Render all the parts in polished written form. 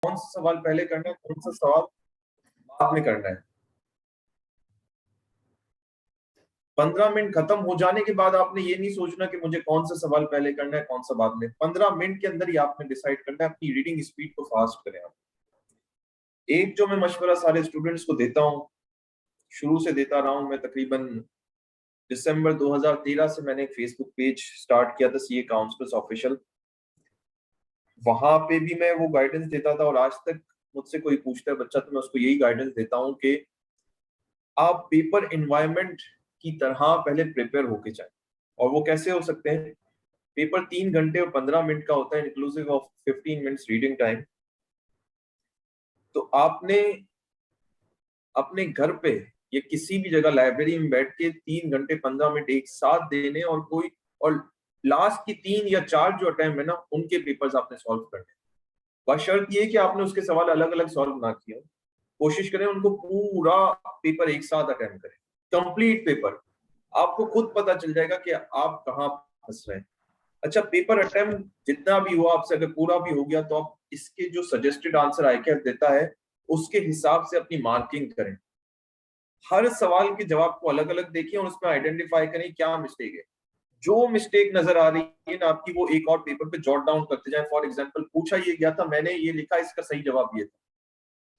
कौन सा सवाल पहले करना है, कौन सा सवाल बाद में करना है। 15 मिनट खत्म हो जाने के बाद आपने ये नहीं सोचना कि मुझे कौन सा सवाल पहले करना है कौन सा बाद में। 15 मिनट के अंदर ही आपने डिसाइड करना है। अपनी रीडिंग स्पीड को फास्ट करें आप। एक जो मैं मशवरा सारे स्टूडेंट्स को देता हूँ, शुरू से देता रहा हूँ मैं, तकरीबन दिसंबर 2013 से मैंने एक फेसबुक पेज स्टार्ट किया था, सीए काउंसलर्स ऑफिशियल। वहां पे भी मैं वो गाइडेंस देता था और आज तक मुझसे कोई पूछता है बच्चा तो मैं उसको यही गाइडेंस देता हूँ कि आप पेपर एनवायरनमेंट की तरह पहले प्रिपेयर होके जाएं। और वो कैसे हो सकते हैं? पेपर 3 घंटे और 15 मिनट का होता है, inclusive of 15 minutes reading time. तो आपने अपने घर पे या किसी भी जगह लाइब्रेरी में बैठ के 3 घंटे 15 मिनट एक साथ देने और लास्ट की 3 या 4 जो अटेम्प्ट है ना, उनके पेपर्स आपने सॉल्व करने। बशर्त ये कि आपने उसके सवाल अलग अलग सॉल्व ना किए हो। कोशिश करें उनको पूरा पेपर एक साथ अटेम्प्ट करें, कंप्लीट पेपर। आपको खुद पता चल जाएगा कि आप कहाँ फंस रहे हैं। अच्छा, पेपर अटेम्प्ट जितना भी हुआ आपसे अगर पूरा भी हो गया तो आप इसके जो सजेस्टेड आंसर आईक्यूएफ देता है उसके हिसाब से अपनी मार्किंग करें। हर सवाल के जवाब को अलग अलग देखिए और उसमें आइडेंटिफाई करें क्या मिस्टेक है। जो मिस्टेक नजर आ रही है ना आपकी, वो एक और पेपर पे जॉट डाउन करते जाएं। फॉर एग्जांपल, पूछा ये गया था, मैंने ये लिखा, इसका सही जवाब ये था।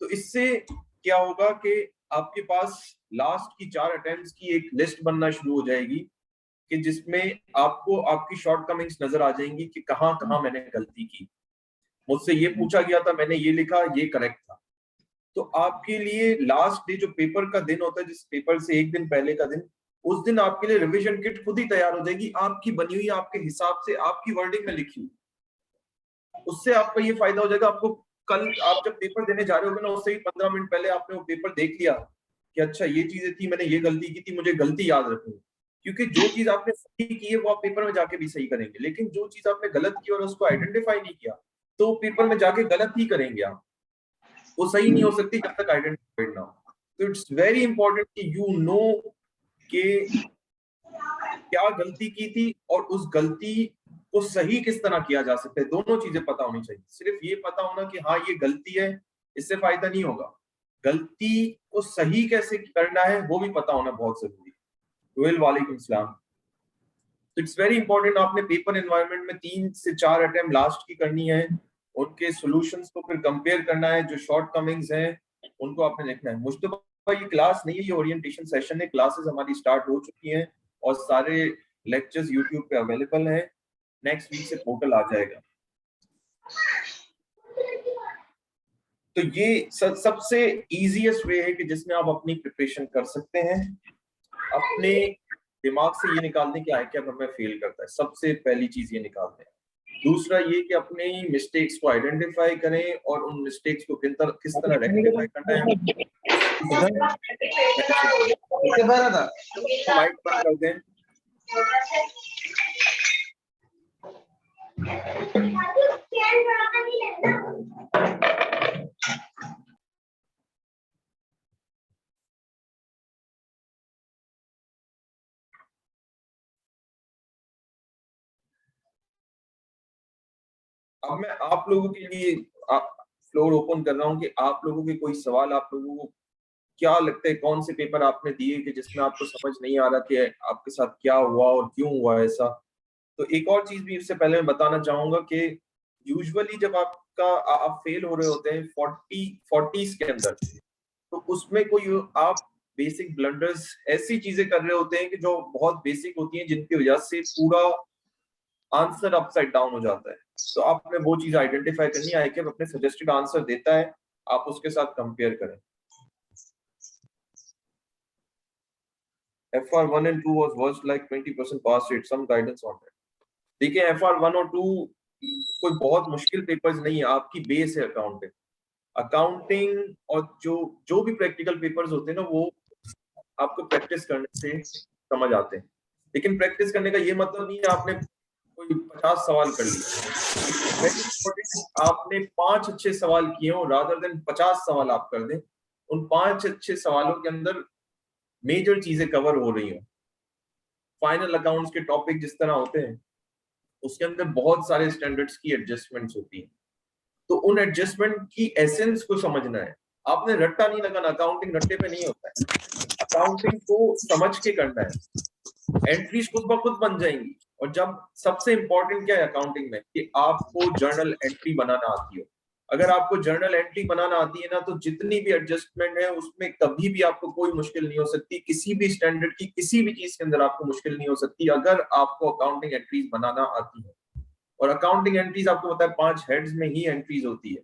तो इससे क्या होगा कि आपके पास लास्ट की 4 अटेम्प्ट्स की एक लिस्ट बनना शुरू हो जाएगी कि जिसमें आपको आपकी शॉर्टकमिंग्स नजर आ जाएंगी कि कहां कहां मैंने गलती की। मुझसे ये पूछा गया था, मैंने ये लिखा, ये करेक्ट था। तो आपके लिए लास्ट डे जो पेपर का दिन होता है, जिस पेपर से एक दिन पहले का दिन, उस दिन आपके लिए रिवीजन किट खुद ही तैयार हो जाएगी, आपकी बनी हुई, आपके हिसाब से, आपकी वर्डिंग में लिखी हुई। उससे आपका ये फायदा हो जाएगा, आपको कल आप जब पेपर देने जा रहे होगे ना, उससे ही 15 मिनट पहले आपने वो पेपर देख लिया कि अच्छा ये चीजें थी, मैंने ये गलती की थी, मुझे गलती याद रखनी। क्योंकि जो चीज आपने सही की है वो आप पेपर में जाके भी सही करेंगे, लेकिन जो चीज आपने गलत की और उसको आइडेंटिफाई नहीं किया तो पेपर में जाके गलत ही करेंगे आप। वो सही नहीं हो सकती जब तक आइडेंटिफाइड ना हो। तो इट्स वेरी इंपॉर्टेंट कि यू नो कि क्या गलती की थी और उस गलती को सही किस तरह किया जा सकता है। दोनों चीजें पता होनी चाहिए। सिर्फ ये पता होना कि हाँ ये गलती है, इससे फायदा नहीं होगा। गलती को सही कैसे करना है वो भी पता होना बहुत जरूरी है। रोहिल, वालेकुम सलाम। तो इट्स वेरी इंपॉर्टेंट, आपने पेपर एनवायरनमेंट में 3 से 4 अटेम्प्ट लास्ट की करनी है। उनके सॉल्यूशंस को फिर कंपेयर करना है, जो शॉर्ट कमिंग्स हैं उनको आपने लिखना है। मुस्तफा, ये क्लास नहीं है, ये ओरिएंटेशन सेशन है। क्लासेस हमारी स्टार्ट हो चुकी हैं और सारे लेक्चर्स यूट्यूब पे अवेलेबल हैं। नेक्स्ट वीक से पोर्टल आ जाएगा। तो ये सबसे इजीएस्ट वे है कि जिसमें आप अपनी प्रिपरेशन कर सकते हैं। अपने दिमाग से ये निकाल दें कि आईक्यूएफ हमें फेल करता है, सबसे पहली चीज ये निकाल दें। दूसरा ये कि अपने मिस्टेक्स को आइडेंटिफाई करें और उन मिस्टेक्स को किस तरह रेक्टिफाई करना है माइक बंद कर दें। अब मैं आप लोगों के लिए फ्लोर ओपन कर रहा हूँ कि आप लोगों के कोई सवाल, आप लोगों को क्या लगता है, कौन से पेपर आपने दिए कि जिसमें आपको समझ नहीं आ रहा कि आपके साथ क्या हुआ और क्यों हुआ ऐसा। तो एक और चीज भी इससे पहले मैं बताना चाहूंगा कि यूजुअली जब आप फेल हो रहे होते हैं 40s के अंदर, तो उसमें कोई आप बेसिक ब्लंडर्स, ऐसी चीजें कर रहे होते हैं कि जो बहुत बेसिक होती हैं, जिनकी वजह से पूरा आंसर अपसाइड डाउन हो जाता है। तो आपने वो चीज आइडेंटिफाई करनी है कि अपने सजेस्टेड आंसर देता है, आप उसके साथ कंपेयर करें। FR1 and 2 was worst, like 20% pass rate, some guidance on that। देखिए FR1 और 2 कोई बहुत मुश्किल पेपर्स नहीं है, आपकी बेस है अकाउंटिंग। अकाउंटिंग और जो जो भी प्रैक्टिकल पेपर्स होते हैं ना, वो आपको प्रैक्टिस करने से समझ आते हैं। लेकिन प्रैक्टिस करने का ये मतलब नहीं है आपने कोई 50 सवाल कर लिए। आपने 5 अच्छे सवाल किए हो, रादर देन 50 सवाल आप कर दें। उन 5 अच्छे सवालों के अंदर मेजर चीजें कवर हो रही हो। फाइनल अकाउंट्स के टॉपिक जिस तरह होते हैं, उसके अंदर बहुत सारे स्टैंडर्ड्स की एडजस्टमेंट्स होती हैं। तो उन एडजस्टमेंट की एसेंस को समझना है। आपने रट्टा नहीं लगाना, अकाउंटिंग रट्टे पे नहीं होता है, अकाउंटिंग को समझ के करना है। एंट्रीज खुद ब खुद बन जाएंगी। और जब सबसे इंपॉर्टेंट क्या है अकाउंटिंग में, कि आपको जर्नल एंट्री बनाना आती हो। अगर आपको जर्नल एंट्री बनाना आती है ना, तो जितनी भी एडजस्टमेंट है उसमें कभी भी आपको कोई मुश्किल नहीं हो सकती। किसी भी स्टैंडर्ड की किसी भी चीज के अंदर आपको मुश्किल नहीं हो सकती, अगर आपको अकाउंटिंग एंट्रीज बनाना आती है। और अकाउंटिंग एंट्रीज आपको पता है 5 हेड्स में ही एंट्रीज होती है।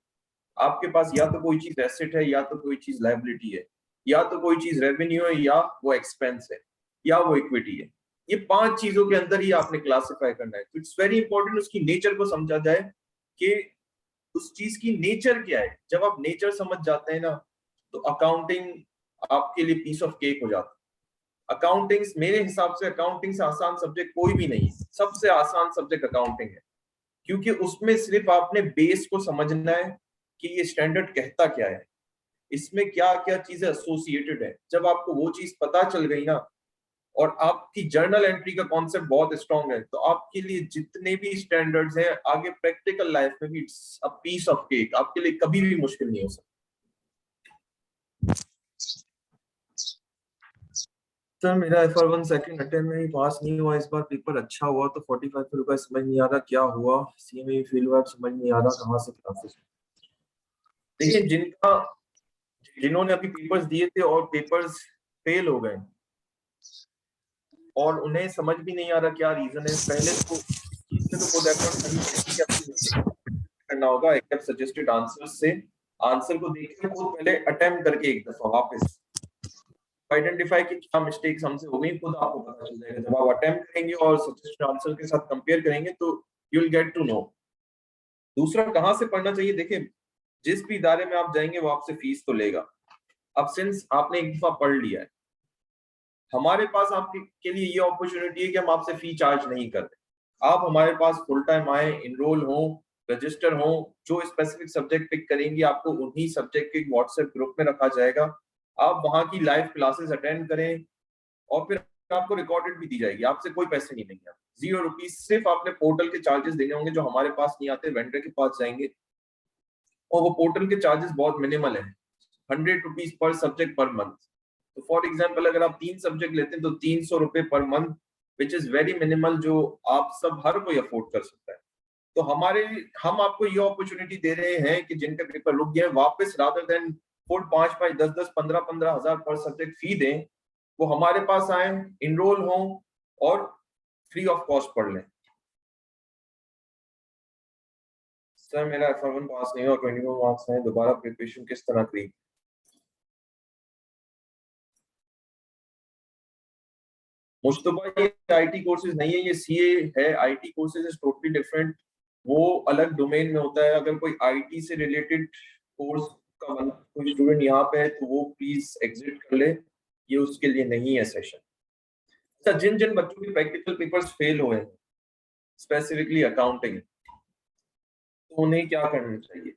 आपके पास या तो कोई चीज एसेट है, या तो कोई चीज लायबिलिटी है, या तो कोई चीज रेवेन्यू है, या वो एक्सपेंस है, या वो इक्विटी है। ये 5 चीजों के अंदर ही आपने क्लासिफाई करना है। तो इट्स वेरी इंपॉर्टेंट उसकी नेचर को समझा जाए कि उस चीज की नेचर क्या है। जब आप नेचर समझ जाते हैं ना, तो अकाउंटिंग आपके लिए पीस ऑफ केक हो जाता है। अकाउंटिंग मेरे हिसाब से अकाउंटिंग से आसान सब्जेक्ट कोई भी नहीं है। सबसे आसान सब्जेक्ट अकाउंटिंग है, क्योंकि उसमें सिर्फ आपने बेस को समझना है कि ये स्टैंडर्ड कहता क्या है, इसमें क्या क्या चीजें एसोसिएटेड है। जब आपको वो चीज पता चल गई ना, और आपकी जर्नल एंट्री का कॉन्सेप्ट बहुत स्ट्रांग है, तो आपके लिए जितने भी स्टैंडर्ड्स हैं आगे प्रैक्टिकल लाइफ में भी it's a piece of cake. आपके लिए कभी भी मुश्किल नहीं हो सकता। सर मेरा FR1 सेकंड अटेम्प्ट में ही पास नहीं हुआ इस बार। पेपर अच्छा हुआ तो 45 रुपए, समझ नहीं आ रहा क्या हुआ। CMA फेल हुआ, समझ नहीं आ रहा कहाँ से क्लासेस। देखिए जिन्होंने अभी पेपर्स दिए थे और पेपर्स फेल हो गए, और उन्हें समझ भी नहीं आ रहा क्या रीजन है, पहले तो इस चीज में तो खुद एफर्ट करनी चाहिए कि अपनी मिस्टेक करना होगा। एक्सेप्ट सजेस्टेड आंसर्स से आंसर को देखकर खुद पहले अटेम्प्ट करके एक दफा वापस आइडेंटिफाई कि क्या मिस्टेक्स हमसे हो गई, खुद आपको पता चल जाएगा। जब आप अटेम्प्ट करेंगे और सजेस्टेड आंसर के साथ कंपेयर करेंगे, तो you will get to know. दूसरा, कहाँ से पढ़ना चाहिए? देखिए, जिस भी इदारे में आप जाएंगे वो आपसे फीस तो लेगा। अब सिंस आपने एक दफा पढ़ लिया है, हमारे पास आपके के लिए ये अपॉर्चुनिटी है कि हम आपसे फी चार्ज नहीं करते। आप हमारे पास फुल टाइम आए, इनरोल हो, रजिस्टर हो, जो स्पेसिफिक सब्जेक्ट पिक करेंगे आपको उन्हीं सब्जेक्ट के व्हाट्सएप ग्रुप में रखा जाएगा। आप वहां की लाइव क्लासेस अटेंड करें, और फिर आपको रिकॉर्डेड भी दी जाएगी। आपसे कोई पैसे नहीं लेंगे, 0 रुपीज। सिर्फ आपने पोर्टल के चार्जेस देने होंगे जो हमारे पास नहीं आते, वेंडर के पास जाएंगे, और वो पोर्टल के चार्जेस बहुत मिनिमल है, 100 rupees per subject per month. तो फॉर एग्जाम्पल अगर आप 3 सब्जेक्ट लेते हैं तो 300 रुपए per month, which is very minimal, जो आप सब हर कोई अफोर्ड कर सकता है। तो हम आपको ये अपॉर्चुनिटी दे रहे हैं कि जिनका पेपर रुक गया है, वापस रादर देन फुल 5 5 10 10 15 हजार पर सब्जेक्ट फी दें, वो हमारे पास आए, इनरोल हों, और फ्री ऑफ कॉस्ट पढ़ लें। सर मेरा FR1 पास नहीं हुआ, 24 मार्क्स हैं, दोबारा प्रिपरेशन किस तरह करी? मुश्तबा ये IT कोर्सेज नहीं है, ये CA है। IT courses is totally different, वो अलग डोमेन में होता है। अगर कोई IT से रिलेटेड कोर्स का कोई स्टूडेंट यहाँ पे है तो वो प्लीज एग्जिट कर ले, ये उसके लिए नहीं है सेशन। अच्छा, जिन जिन बच्चों के प्रैक्टिकल पेपर्स फेल हुए हैं, स्पेसिफिकली अकाउंटिंग, तो उन्हें क्या करना चाहिए?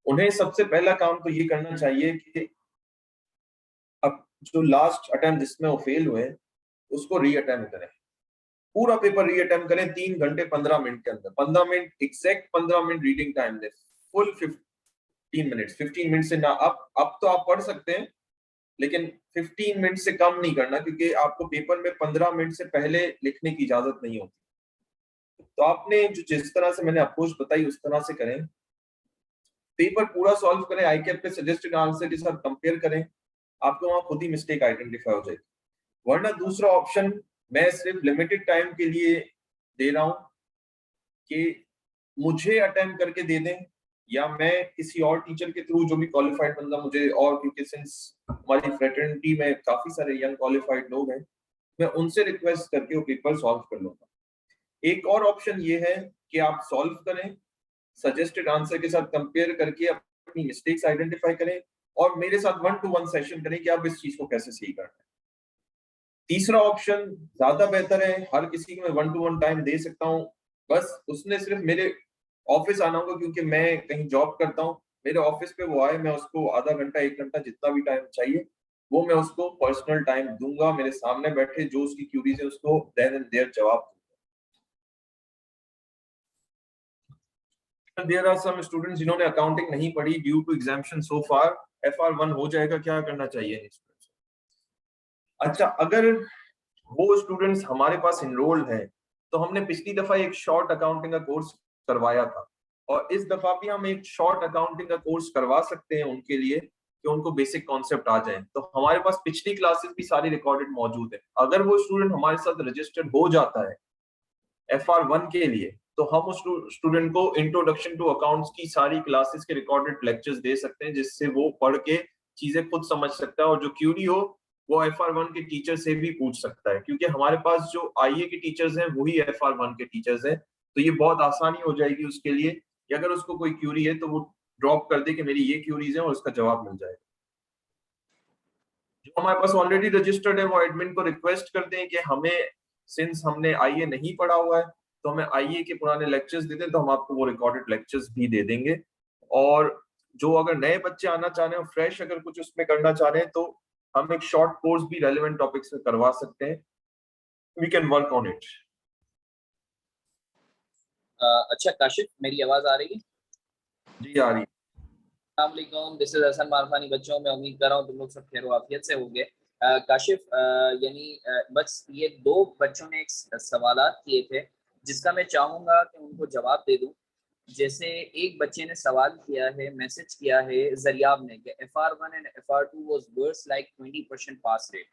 उन्हें सबसे पहला काम तो ये करना चाहिए कि अब जो लास्ट अटेम्प्ट जिसमें वो फेल हुए उसको री अटेम्प्ट करें। पूरा पेपर री अटेम्प्ट करें 3 घंटे 15 मिनट के अंदर। 15 minute exact, 15 minute reading time दे, फुल 15 मिनट। 15 मिनट से ना, अब तो आप पढ़ सकते हैं, लेकिन 15 मिनट से कम नहीं करना, क्योंकि आपको पेपर में 15 मिनट से पहले लिखने की इजाजत नहीं होती। तो आपने जो जिस तरह से मैंने अप्रोच बताई उस तरह से करें, पेपर पूरा सॉल्व करें, आईकैप के सजेस्टेड आंसर के साथ कंपेयर करें, आपको वहां खुद ही मिस्टेक आइडेंटिफाई हो जाएगी। वरना दूसरा ऑप्शन मैं सिर्फ लिमिटेड टाइम के लिए दे रहा हूं कि मुझे अटेम्प्ट करके दे दें, या मैं किसी और टीचर के थ्रू, जो भी क्वालिफाइड बंदा मुझे, और क्योंकि सिंस हमारी फ्रेटर्निटी में काफी सारे यंग क्वालिफाइड लोग हैं, मैं उनसे रिक्वेस्ट करके वो पेपर सॉल्व कर लूंगा। एक और ऑप्शन ये है कि आप सॉल्व करें, सजेस्टेड आंसर के साथ कंपेयर करके अपनी मिस्टेक्स आइडेंटिफाई करें, और मेरे साथ 1-to-1 सेशन करें कि आप इस चीज को कैसे सही करना है। तीसरा ऑप्शन ज्यादा बेहतर है, हर किसी को मैं 1-to-1 टाइम दे सकता हूँ, बस उसने सिर्फ मेरे ऑफिस आना होगा, क्योंकि मैं कहीं जॉब करता हूँ। मेरे ऑफिस पे वो आए, मैं उसको आधा घंटा 1 घंटा जितना भी टाइम चाहिए वो मैं उसको पर्सनल टाइम दूंगा, मेरे सामने बैठे, जो उसकी क्यूरीज है उसको देन एंड देयर जवाब दूंगा। देयर आर सम स्टूडेंट्स जिन्होंने अकाउंटिंग नहीं पढ़ी due to examination so far, FR1 हो जाएगा, क्या करना चाहिए? अच्छा, अगर वो स्टूडेंट्स हमारे पास इनरोल्ड हैं, तो हमने पिछली दफा एक शॉर्ट अकाउंटिंग का कोर्स करवाया था, और इस दफा भी हम एक शॉर्ट अकाउंटिंग का कोर्स करवा सकते हैं उनके लिए कि उनको बेसिक कॉन्सेप्ट आ जाए। तो हमारे पास पिछली क्लासेस भी सारी रिकॉर्डेड मौजूद है। अगर वो स्टूडेंट हमारे साथ रजिस्टर्ड हो जाता है FR1 के लिए, तो हम उस स्टूडेंट को इंट्रोडक्शन टू अकाउंट्स की सारी क्लासेस के रिकॉर्डेड लेक्चर्स दे सकते हैं, जिससे वो पढ़ के चीजें खुद समझ सकता है, और जो क्यूरी हो वो FR1 के टीचर से भी पूछ सकता है, क्योंकि हमारे पास जो आईए के टीचर्स हैं वही FR1 के टीचर्स हैं। तो ये बहुत आसानी हो जाएगी उसके लिए कि अगर उसको कोई क्यूरी है तो वो ड्रॉप कर दे कि मेरी ये क्यूरीज हैं, और उसका जवाब मिल जाएगा। जो हमारे पास ऑलरेडी रजिस्टर्ड है वो एडमिन को रिक्वेस्ट करते हैं कि हमें, सिंस हमने आईए नहीं पढ़ा हुआ है, तो हमें आईए के पुराने लेक्चर्स दे दें, तो हम आपको वो रिकॉर्डेड लेक्चर्स भी दे देंगे। और जो अगर नए बच्चे आना चाह रहे हैं, फ्रेश अगर कुछ उसमें करना चाह रहे हैं, तो हम एक शॉर्ट कोर्स भी रेलेवेंट टॉपिक्स में करवा सकते हैं। We can work on it. अच्छा काशिफ, मेरी आवाज आ रही है? जी आ रही है। अस्सलाम, दिस इज हसन मारफानी। बच्चों, मैं उम्मीद कर रहा हूँ तुम लोग सब खैर वाफियत से होंगे। काशिफ, यानी बस ये दो बच्चों ने एक सवालात किए थे जिसका मैं चाहूंगा कि उनको जवाब दे दूं। जैसे एक बच्चे ने सवाल किया है, मैसेज किया है जरियाब ने कि FR1 and FR2 was worse like 20% pass rate,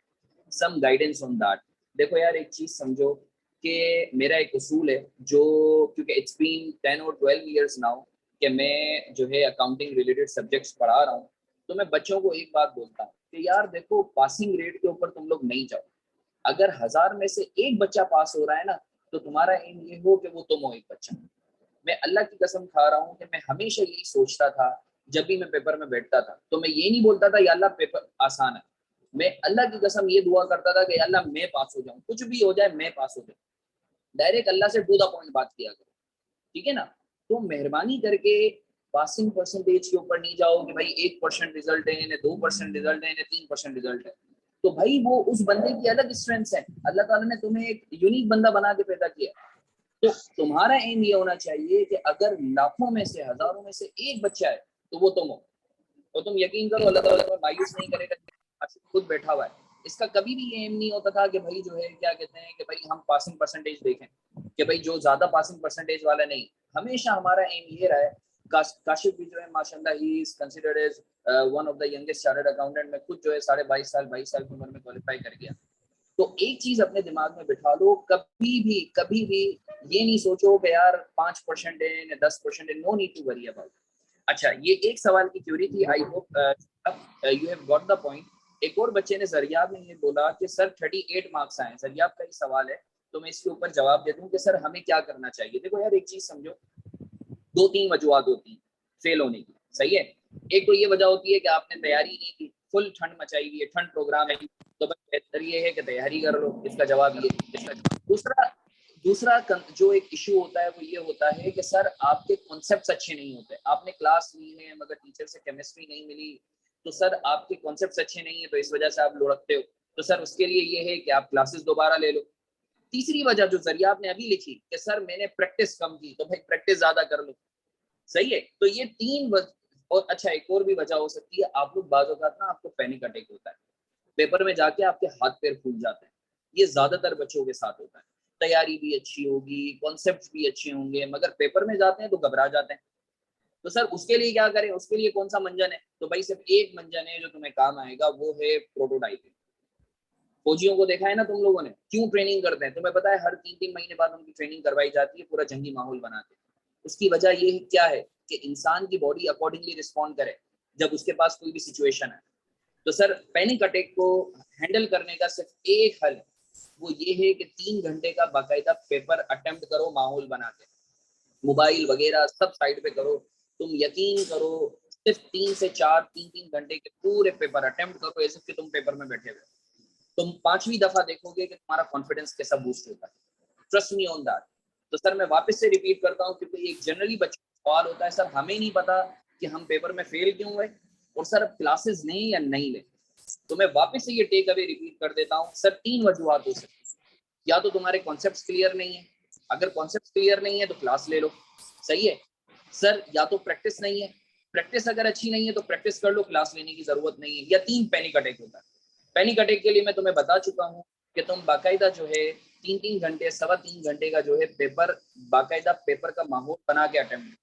some guidance on that. देखो यार, एक चीज समझो कि मेरा एक उसूल है, जो क्योंकि इट्स बीन 10 और 12 इयर्स नाउ कि मैं जो है अकाउंटिंग रिलेटेड सब्जेक्ट्स पढ़ा रहा हूँ, तो मैं बच्चों को एक बात बोलता हूँ कि यार देखो, पासिंग रेट के ऊपर तुम लोग नहीं जाओ। अगर 1000 में से एक बच्चा पास हो रहा है ना, तो तुम्हारा एम ये हो कि वो तुम हो एक बच्चा। मैं अल्लाह की कसम खा रहा हूँ कि मैं हमेशा यही सोचता था। जब भी मैं पेपर में बैठता था तो मैं ये नहीं बोलता था या अल्लाह पेपर आसान है, मैं अल्लाह की कसम ये दुआ करता था कि अल्लाह मैं पास हो जाऊं, कुछ भी हो जाए मैं पास हो जाऊं। डायरेक्ट अल्लाह से टू द पॉइंट बात किया करो, ठीक है ना? तो मेहरबानी करके पासिंग परसेंटेज के ऊपर नहीं जाओ कि भाई 1% रिजल्ट है, इन्हें 2% रिजल्ट है, इन्हें 3% रिजल्ट है। तो भाई वो उस बंदे की अलग स्ट्रेंथ है। अल्लाह ताला ने तुम्हें एक यूनिक बंदा बना के पैदा किया। तो तुम्हारा एम ये होना चाहिए कि अगर लाखों में से, हजारों में से एक बच्चा है तो वो तुम हो। तो तुम यकीन करो, अल्लाह ताला तुम्हें मायूस नहीं करेगा। खुद बैठा हुआ है। इसका कभी भी ये एम नहीं होता था कि भाई जो है क्या कहते हैं कि भाई हम पासिंग परसेंटेज देखें, कि भाई जो ज्यादा पासिंग परसेंटेज वाला नहीं। हमेशा हमारा एम ये रहा है। काशिफ भी जो है माशाल्लाह, he is considered as one of the youngest chartered accountant. में खुद जो है 22.5 साल की उम्र में क्वालिफाई कर गया। तो एक चीज अपने दिमाग में बिठा लो, कभी भी ये नहीं सोचो कि यार 5% है या 10% है। No need to worry about. अच्छा, ये एक सवाल की थ्योरी थी। I hope you have got the point. एक और बच्चे ने, जरियाब ने ये बोला कि सर 38 मार्क्स आए। जरियाब का ही सवाल है, तो मैं इसके ऊपर जवाब दे दूं कि सर हमें क्या करना चाहिए। देखो यार, एक चीज समझो, 2-3 वजूहत होती हैं फेल होने की, सही है। एक तो ये वजह होती है कि आपने तैयारी नहीं की, फुल ठंड मचाई हुई है, ठंड प्रोग्राम है, तो बस बेहतर ये है कि तैयारी कर लो। इसका जवाब ये है। दूसरा दूसरा जो एक इशू होता है वो ये होता है कि सर आपके कॉन्सेप्ट्स अच्छे नहीं होते। आपने क्लास ली है मगर टीचर से केमिस्ट्री नहीं मिली, तो सर आपके कॉन्सेप्ट्स अच्छे नहीं है, तो इस वजह से आप लुढ़कते हो। तो सर उसके लिए ये है कि आप क्लासेस दोबारा ले लो। तीसरी वजह जो जरिया आपने अभी लिखी कि सर मैंने प्रैक्टिस कम की, तो भाई प्रैक्टिस ज्यादा कर लो, सही है। तो ये और अच्छा, एक और भी वजह हो सकती है, आप लोग बाज़ औक़ात ना आपको पैनिक अटैक होता है, पेपर में जाके आपके हाथ पैर फूल जाते हैं। ये ज्यादातर बच्चों के साथ होता है। तैयारी भी अच्छी होगी, कॉन्सेप्ट्स भी अच्छे होंगे, मगर पेपर में जाते हैं तो घबरा जाते हैं। तो सर उसके लिए क्या करें? उसके लिए कौन सा मंजन है? तो भाई सिर्फ एक मंजन है जो तुम्हें काम आएगा, वो है प्रोटोटाइपिंग। फौजियों को देखा है ना तुम लोगों ने, क्यों ट्रेनिंग करते हैं? तुम्हें पता है हर 3-3 महीने बाद उनकी ट्रेनिंग करवाई जाती है, पूरा जंगी माहौल बनाते हैं। उसकी वजह ये क्या है कि इंसान की बॉडी अकॉर्डिंगली रिस्पॉन्ड करे जब उसके पास कोई भी सिचुएशन है। तो सर पैनिक अटैक को हैंडल करने का सिर्फ एक हल, वो ये है कि 3 घंटे का बाकायदा पेपर अटेम्प्ट करो, माहौल बना के, मोबाइल वगैरह सब साइड पे करो। तुम यकीन करो, सिर्फ 3 से 4 3 घंटे के पूरे पेपर अटेम्प्ट करो, ऐसे कि तुम पेपर में बैठे हुए। तुम 5वीं दफा देखोगे कि तुम्हारा कॉन्फिडेंस कैसा बूस्ट होता है। Trust me on that. तो सर मैं वापस से रिपीट करता हूँ, क्योंकि एक जनरली बच्चों का सवाल होता है, सर हमें नहीं पता कि हम पेपर में फेल क्यों हुए, और सर अब क्लासेस लें या नहीं लें। तो मैं वापस से ये टेक अवे रिपीट कर देता हूँ। सर 3 वजूहत हो सकती है। या तो तुम्हारे कॉन्सेप्ट्स क्लियर नहीं है, अगर कॉन्सेप्ट्स क्लियर नहीं है तो क्लास ले लो, सही है। सर या तो प्रैक्टिस नहीं है, प्रैक्टिस अगर अच्छी नहीं है तो प्रैक्टिस कर लो, क्लास लेने की जरूरत नहीं है, या 3 पैनिक अटैक होता है। पैनिक अटैक के लिए मैं तुम्हें बता चुका हूँ कि तुम बाकायदा जो है 3-3 घंटे 3.25 घंटे का जो है पेपर, बाकायदा पेपर का माहौल बना के अटेम्प्ट।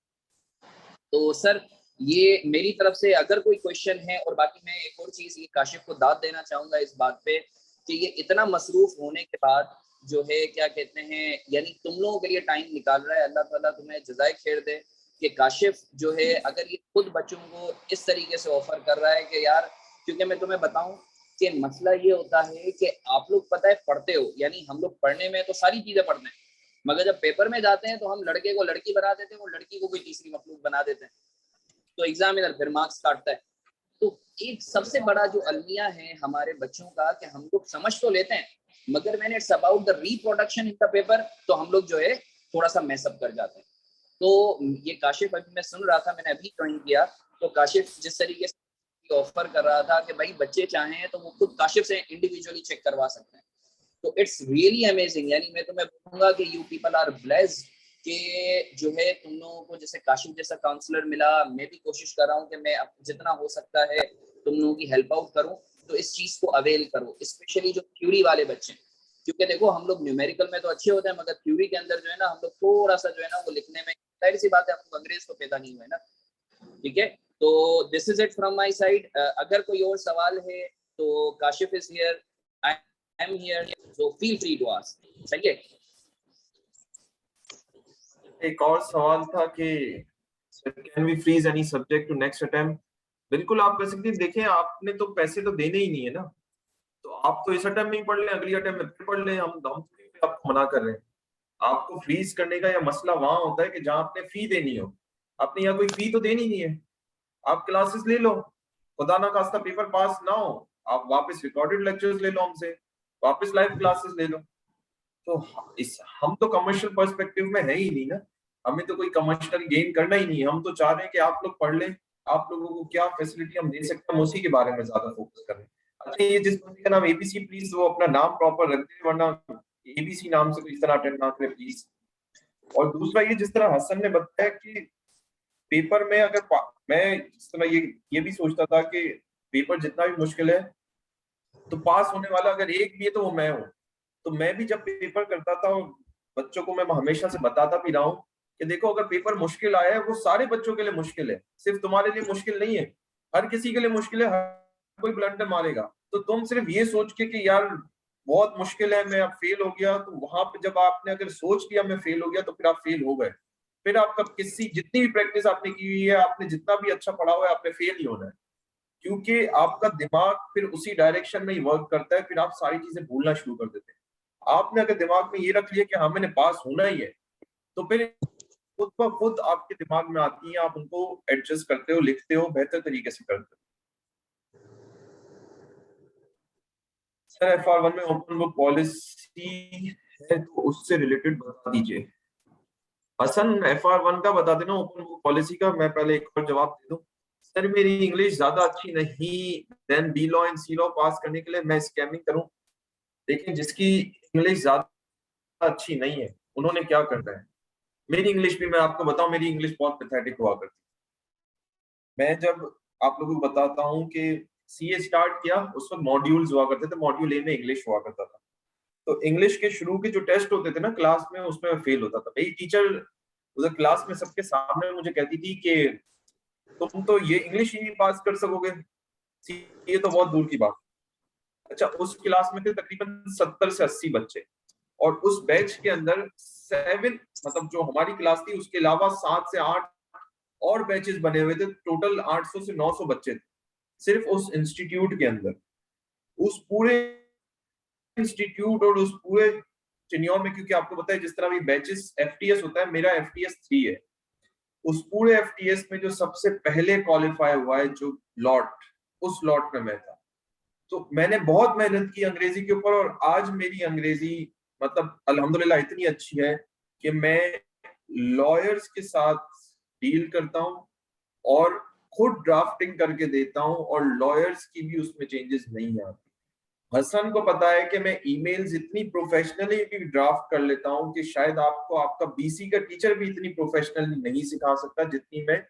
तो सर ये मेरी तरफ से अगर कोई क्वेश्चन है, और बाकी मैं एक और चीज ये काशिफ को दाद देना चाहूंगा इस बात पे कि ये इतना मसरूफ होने के बाद जो है क्या कहते हैं, यानी तुम लोगों के लिए टाइम निकाल रहा है, अल्लाह ताला तुम्हें जज़ाए खैर दे कि काशिफ जो है अगर ये खुद बच्चों को इस तरीके से ऑफर कर रहा है कि यार, क्योंकि मैं तुम्हें बताऊं कि मसला ये होता है कि आप लोग पता है पढ़ते हो, यानी हम लोग पढ़ने में तो सारी चीजें पढ़ते हैं, मगर जब पेपर में जाते हैं तो हम लड़के को लड़की बना देते हैं और लड़की को कोई तीसरी मखलूक बना देते हैं, तो एग्जामिनर फिर मार्क्स काटता है। तो एक सबसे बड़ा जो अलमिया है हमारे बच्चों का कि हम लोग समझ तो लेते हैं, मगर मैंने it's about the reproduction in the paper, तो हम लोग जो है थोड़ा सा मैसअप कर जाते हैं। तो ये काशिफ अभी मैं सुन रहा था, मैंने अभी ज्वाइन किया, तो काशिफ जिस तरीके से ऑफर कर रहा था कि भाई बच्चे चाहें तो वो खुद काशिफ से इंडिविजुअली चेक करवा सकते हैं, तो इट्स रियली अमेजिंग। यानी मैं तुम्हें बोलूंगा कि यू पीपल आर ब्लेस्ड कि जो है तुम लोगों को जैसे काशिफ जैसा काउंसलर मिला। मैं भी कोशिश कर रहा हूँ कि मैं जितना हो सकता है तुम लोगों की हेल्प आउट करूँ, तो इस चीज को अवेल करो, स्पेशली जो थ्योरी वाले बच्चे, क्योंकि देखो हम लोग न्यूमेरिकल में तो अच्छे होते हैं, मगर थ्योरी के अंदर जो है ना हम लोग थोड़ा सा जो है ना वो लिखने में, जाहिर सी बात है, हम लोग अंग्रेज तो पैदा नहीं हुए ना, ठीक है। तो this is it from my side. अगर कोई और सवाल है तो Kashif is here, I am here, so feel free to ask. सही है। एक और सवाल था कि can we freeze any subject to next attempt. बिल्कुल आप कर सकते हैं। देखिए आपने तो पैसे तो देने ही नहीं है ना, तो आप तो इस अटेम्प्ट में ही पढ़ लें, अगली अटेम्प्ट में फिर पढ़ लें। हम आपको मना कर रहे हैं। आपको फ्रीज करने का या मसला वहां होता है कि जहां आपने फी देनी हो। आपने यहाँ कोई फी तो देनी नहीं है, आप क्लासेस ले लो, खुदा ना खास्ता पेपर पास ना हो, आप वापस रिकॉर्डेड लेक्चर्स ले लो हमसे, वापस लाइव क्लासेस ले लो। तो इस हम तो कमर्शियल पर्सपेक्टिव में है ही नहीं ना, हमें तो कोई कमर्शियल गेन करना ही नहीं है। हम तो चाह रहे हैं कि आप लोग पढ़ लें, आप लोगों को क्या फैसिलिटी हम दे सकते हैं उसी के बारे में ज्यादा फोकस करें। अच्छा ये जिस बंदे का नाम एबीसी, प्लीज वो अपना नाम प्रॉपर रख दे, वरना एबीसी नाम से इस तरह अटेंड ना करे प्लीज। और दूसरा ये जिस तरह हसन ने बताया कि पेपर में अगर मैं इस तरह ये भी सोचता था कि पेपर जितना भी मुश्किल है तो पास होने वाला अगर एक भी है तो वो मैं हूँ। तो मैं भी जब पेपर करता था और बच्चों को मैं हमेशा से बताता भी रहा हूँ कि देखो अगर पेपर मुश्किल आया है वो सारे बच्चों के लिए मुश्किल है, सिर्फ तुम्हारे लिए मुश्किल नहीं है, हर किसी के लिए मुश्किल है, हर कोई ब्लंडर मारेगा। तो तुम सिर्फ ये सोच के कि यार बहुत मुश्किल है मैं अब फेल हो गया, तो वहां पे जब आपने अगर सोच लिया मैं फेल हो गया तो फिर आप फेल हो गए। फिर आपका किसी जितनी भी प्रैक्टिस आपने की हुई है, आपने जितना भी अच्छा पढ़ा हुआ है, आपने फेल ही होना है, क्योंकि आपका दिमाग फिर उसी डायरेक्शन में ही वर्क करता है, फिर आप सारी चीजें भूलना शुरू कर देते हैं। आपने अगर दिमाग में ये रख लिया कि हाँ मैंने पास होना ही है, तो फिर खुद ब खुद आपके दिमाग में आती है, आप उनको एडजस्ट करते हो, लिखते हो, बेहतर तरीके से करते हो। सर FR1 में ओपन बुक पॉलिसी है तो उससे रिलेटेड बता दीजिए। हसन FR1 का बता देना, ओपन बुक पॉलिसी का मैं पहले एक और जवाब दे दूं। सर मेरी इंग्लिश ज्यादा अच्छी नहीं, then B law and C law pass करने के लिए मैं स्कैमिंग करूं। लेकिन जिसकी इंग्लिश ज्यादा अच्छी नहीं है उन्होंने क्या करना है। मेरी इंग्लिश भी मैं आपको बताऊं, मेरी इंग्लिश बहुत पैथेटिक हुआ करती। मैं जब आप लोगों को बताता हूँ कि सीए स्टार्ट किया उस वक्त मॉड्यूल्स हुआ करते थे, मॉड्यूल ए में इंग्लिश हुआ करता था। तो इंग्लिश के शुरू के जो टेस्ट होते थे ना क्लास में, उसमें मैं फेल होता था। मेरी टीचर उधर क्लास में सबके सामने मुझे कहती थी कि तुम तो ये इंग्लिश ही नहीं पास कर सकोगे, सीए तो बहुत दूर की बात। अच्छा उस क्लास में थे तकरीबन 70 से 80 बच्चे, और उस बैच के अंदर 7 मतलब जो हमारी क्लास थी उसके अलावा 7 से 8 और बैचेस बने हुए थे, टोटल 800 से 900 बच्चे थे सिर्फ उस इंस्टीट्यूट के अंदर। उस पूरे इंस्टीट्यूट और उस पूरे टेन्योर में, क्योंकि आपको पता है जिस तरह भी बैचेस एफटीएस होता है, मेरा एफटीएस 3 है, उस पूरे एफटीएस में जो सबसे पहले क्वालिफाई हुआ है जो लॉट, उस लॉट में मैं था। तो मैंने बहुत मेहनत की अंग्रेजी के ऊपर, और आज मेरी अंग्रेजी मतलब अल्हम्दुलिल्लाह इतनी अच्छी है कि मैं लॉयर्स के साथ डील करता हूँ और खुद ड्राफ्टिंग करके देता हूँ, और लॉयर्स की भी उसमें चेंजेस नहीं आती। हसन को पता है कि मैं ईमेल्स इतनी प्रोफेशनली भी ड्राफ्ट कर लेता हूँ कि शायद आपको आपका बीसी का टीचर भी इतनी प्रोफेशनली नहीं सिखा सकता जितनी मैं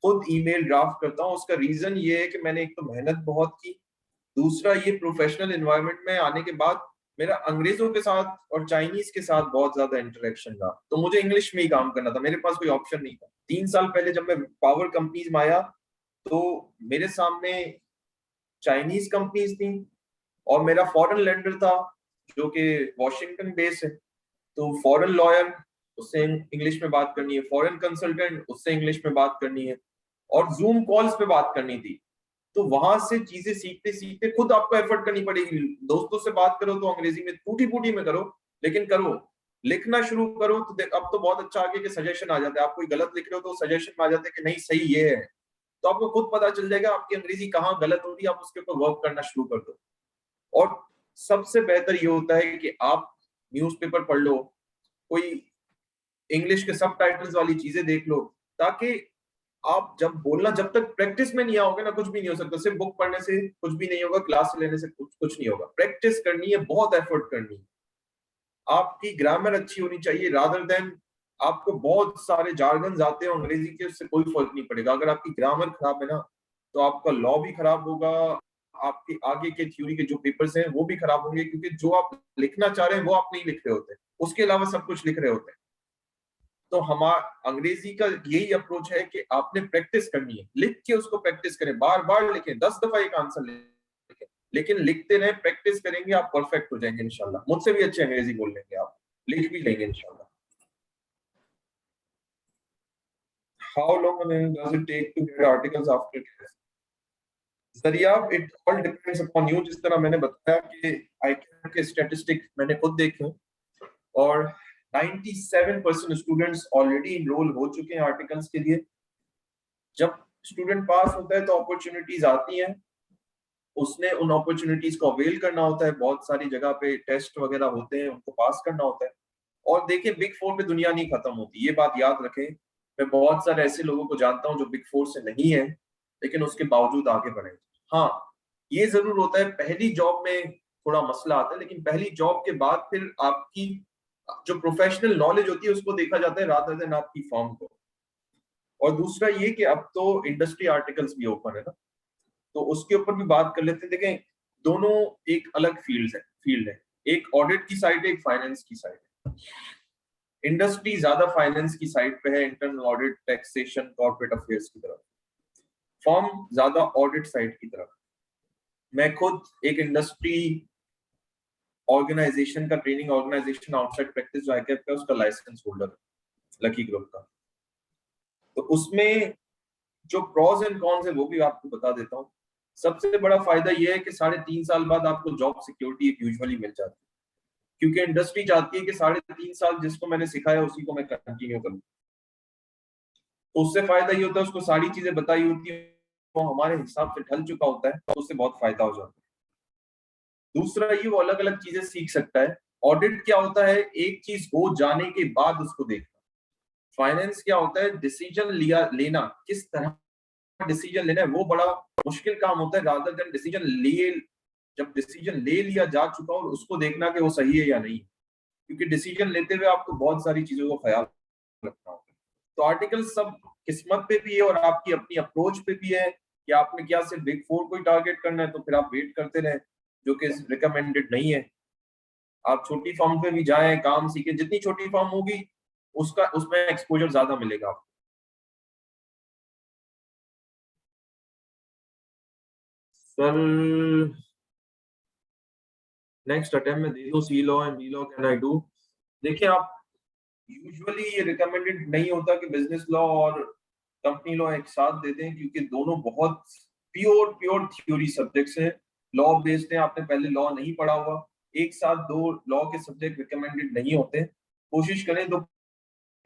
खुद ईमेल ड्राफ्ट करता हूँ। उसका रीजन ये है कि मैंने एक तो मेहनत बहुत की, दूसरा ये प्रोफेशनल एनवायरनमेंट में आने के बाद मेरा अंग्रेजों के साथ और चाइनीज के साथ बहुत ज्यादा इंटरेक्शन रहा, तो मुझे इंग्लिश में ही काम करना था, मेरे पास कोई ऑप्शन नहीं था। 3 साल पहले जब मैं पावर कंपनीज में आया तो मेरे सामने चाइनीज कंपनीज थी और मेरा फॉरेन लेंडर था जो कि वॉशिंगटन बेस है, तो फॉरेन लॉयर उससे इंग्लिश में बात करनी है, फॉरेन कंसल्टेंट उससे इंग्लिश में बात करनी है और जूम कॉल्स पे बात करनी थी। तो वहां से चीजें सीखते सीखते खुद आपको एफर्ट करनी पड़ेगी। दोस्तों से बात करो तो अंग्रेजी में टूटी फूटी में करो, लेकिन करो। लिखना शुरू करो तो अब तो बहुत अच्छा आगे के सजेशन आ जाते हैं। आप कोई गलत लिख रहे हो तो सजेशन में आ जाते हैं कि नहीं सही ये है, तो आपको खुद पता चल जाएगा आपकी अंग्रेजी कहाँ गलत हो रही है, आप उसके ऊपर वर्क करना शुरू कर दो। और सबसे बेहतर ये होता है कि आप न्यूज़पेपर पढ़ लो, कोई इंग्लिश के सबटाइटल्स वाली चीजें देख लो, ताकि आप जब बोलना, जब तक प्रैक्टिस में नहीं आओगे ना कुछ भी नहीं हो सकता। सिर्फ बुक पढ़ने से कुछ भी नहीं होगा, क्लास लेने से कुछ नहीं होगा। प्रैक्टिस करनी है, बहुत एफर्ट करनी है। आपकी ग्रामर अच्छी होनी चाहिए रादर देन आपको बहुत सारे जार्गन्स आते हैं अंग्रेजी के, उससे कोई फर्क नहीं पड़ेगा। अगर आपकी ग्रामर खराब है ना तो आपका लॉ भी खराब होगा, आपके आगे के थ्योरी के जो पेपर्स हैं वो भी खराब होंगे, क्योंकि जो आप लिखना चाह रहे हैं वो आप नहीं लिख रहे होते, उसके अलावा सब कुछ लिख रहे होते हैं। तो हमारा अंग्रेजी का यही अप्रोच है कि आपने प्रैक्टिस करनी है, लिख के उसको प्रैक्टिस करें, बार बार लिखें, 10 दफा एक आंसर लिखें, लेकिन लिखते रहे, प्रैक्टिस करेंगे, आप परफेक्ट हो जाएंगे इंशाल्लाह। मुझसे भी अच्छे अंग्रेजी बोल लेंगे आप, लिख भी लेंगे इंशाल्लाह। How long does it take to get articles after class? Daryab, it all depends upon you. जिस तरह मैंने बताया कि आईक्यू के स्टैटिस्टिक मैंने खुद देखे हैं और 97% स्टूडेंट्स ऑलरेडी इनरोल हो चुके हैं आर्टिकल्स के लिए। जब स्टूडेंट पास होता है तो अपॉर्चुनिटीज आती हैं, उसने उन अपॉर्चुनिटीज को अवेल करना होता है। बहुत सारी जगह पे टेस्ट वगैरह होते हैं, उनको पास करना होता है। और देखिए, बिग फोर पे दुनिया नहीं खत्म होती, ये बात याद रखें। मैं बहुत सारे ऐसे लोगों को जानता हूँ जो बिग फोर से नहीं है लेकिन उसके बावजूद आगे बढ़े। हाँ, ये जरूर होता है पहली जॉब में थोड़ा मसला आता है, लेकिन पहली जॉब के बाद फिर आपकी जो प्रोफेशनल नॉलेज होती है उसको देखा जाता है रादर देन आपकी फॉर्म को। और दूसरा ये कि अब तो इंडस्ट्री आर्टिकल्स भी ओपन है ना, तो उसके ऊपर भी बात कर लेते हैं। देखें, दोनों एक अलग फील्ड है। एक ऑडिट की साइड है, एक फाइनेंस की साइड है। इंडस्ट्री ज्यादा फाइनेंस की साइड पे है, internal audit, taxation, corporate affairs की तरफ। फर्म ज्यादा ऑडिट साइड की तरफ। मैं खुद एक इंडस्ट्री ऑर्गेनाइजेशन का, ट्रेनिंग ऑर्गेनाइजेशन आउटसाइड प्रैक्टिस जो आईकेएफ का, उसका लाइसेंस होल्डर है, लकी ग्रुप का। तो उसमें जो प्रॉज एंड कॉन्स है वो भी आपको बता देता हूँ। सबसे बड़ा फायदा ये है कि 3.5 साल बाद आपको जॉब सिक्योरिटी एक यूजुअली मिल जाती है, क्योंकि इंडस्ट्री चाहती है कि 3.5 साल जिसको मैंने सिखाया उसी को मैं कंटिन्यू करूँ। तो उससे फायदा ये होता है, उसको सारी चीजें बताई होती है, वो हमारे हिसाब से ढल चुका होता है, तो उससे बहुत फायदा हो जाता है। दूसरा ये, वो अलग अलग चीजें सीख सकता है। ऑडिट क्या होता है, एक चीज हो जाने के बाद उसको देखना। फाइनेंस क्या होता है, डिसीजन लेना, किस तरह डिसीजन लेना है, वो बड़ा मुश्किल काम होता है रादर देन डिसीजन लिए। जब डिसीजन ले लिया जा चुका और उसको देखना कि वो सही है या नहीं, क्योंकि डिसीजन लेते हुए आपको बहुत सारी चीजों का ख्याल रखना होता है। तो आर्टिकल सब किस्मत पे भी है और आपकी अपनी अप्रोच पे भी है कि आपने क्या सिर्फ बिग फोर को ही टारगेट करना है, तो फिर आप वेट करते रहे, जो कि रिकमेंडेड नहीं है। आप छोटी फॉर्म पे भी जाएं, काम सीखें, जितनी छोटी फॉर्म होगी उसका उसमें एक्सपोजर ज्यादा मिलेगा आपको। सर, नेक्स्ट अटेम्प्ट में दे दो C law and B law, can I do? देखिए, आप यूजुअली ये रिकमेंडेड नहीं होता कि बिजनेस लॉ और कंपनी लॉ एक साथ देते हैं, क्योंकि दोनों बहुत प्योर प्योर थ्योरी सब्जेक्ट्स हैं, लॉ बेस्ड हैं। आपने पहले लॉ नहीं पढ़ा हुआ, एक साथ दो लॉ के सब्जेक्ट रिकमेंडेड नहीं होते। कोशिश करें तो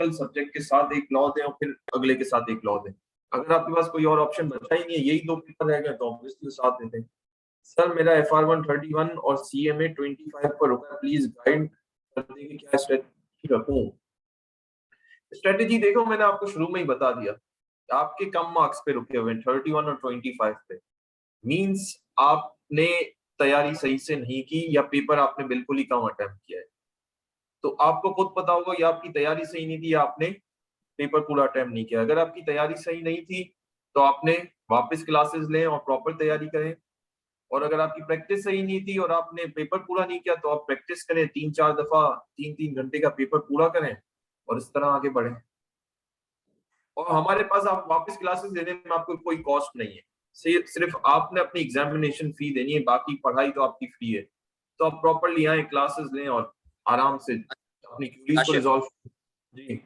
सब्जेक्ट के साथ एक लॉ दें और फिर अगले के साथ एक लॉ दें। अगर आपके पास कोई और ऑप्शन बचा ही नहीं है, यही दो पेपर रह गए, तो ऑब्वियसली साथ देते हैं। सर, मेरा FR1 31 और CMA 25 पर रुका, प्लीज गाइड कर देंगे क्या स्ट्रेटजी रखूं? स्ट्रेटेजी देखो, मैंने आपको शुरू में ही बता दिया, आपके कम मार्क्स पे रुके हुए 31 और 25 पे। मींस आपने तैयारी सही से नहीं की या पेपर आपने बिल्कुल ही कम अटेम्प्ट किया है, तो आपको खुद पता होगा या आपकी तैयारी सही नहीं थी या आपने पेपर पूरा अटेम्प्ट नहीं किया। अगर आपकी तैयारी सही नहीं थी तो आपने वापस क्लासेस लें और प्रॉपर तैयारी करें, और अगर आपकी प्रैक्टिस सही नहीं थी और आपने पेपर पूरा नहीं किया तो आप प्रैक्टिस करें, 3-4 दफा 3-3 घंटे का पेपर पूरा करें और इस तरह आगे बढ़ें। और हमारे पास आप वापस क्लासेस लेने में आपको कोई कॉस्ट नहीं है, सिर्फ आपने अपनी एग्जामिनेशन फी देनी है, बाकी पढ़ाई तो आपकी फ्री है। तो आप प्रॉपरली आए, क्लासेस लें और आराम से अपनी क्यूरीज को काशिफ, रिजॉल्व। जी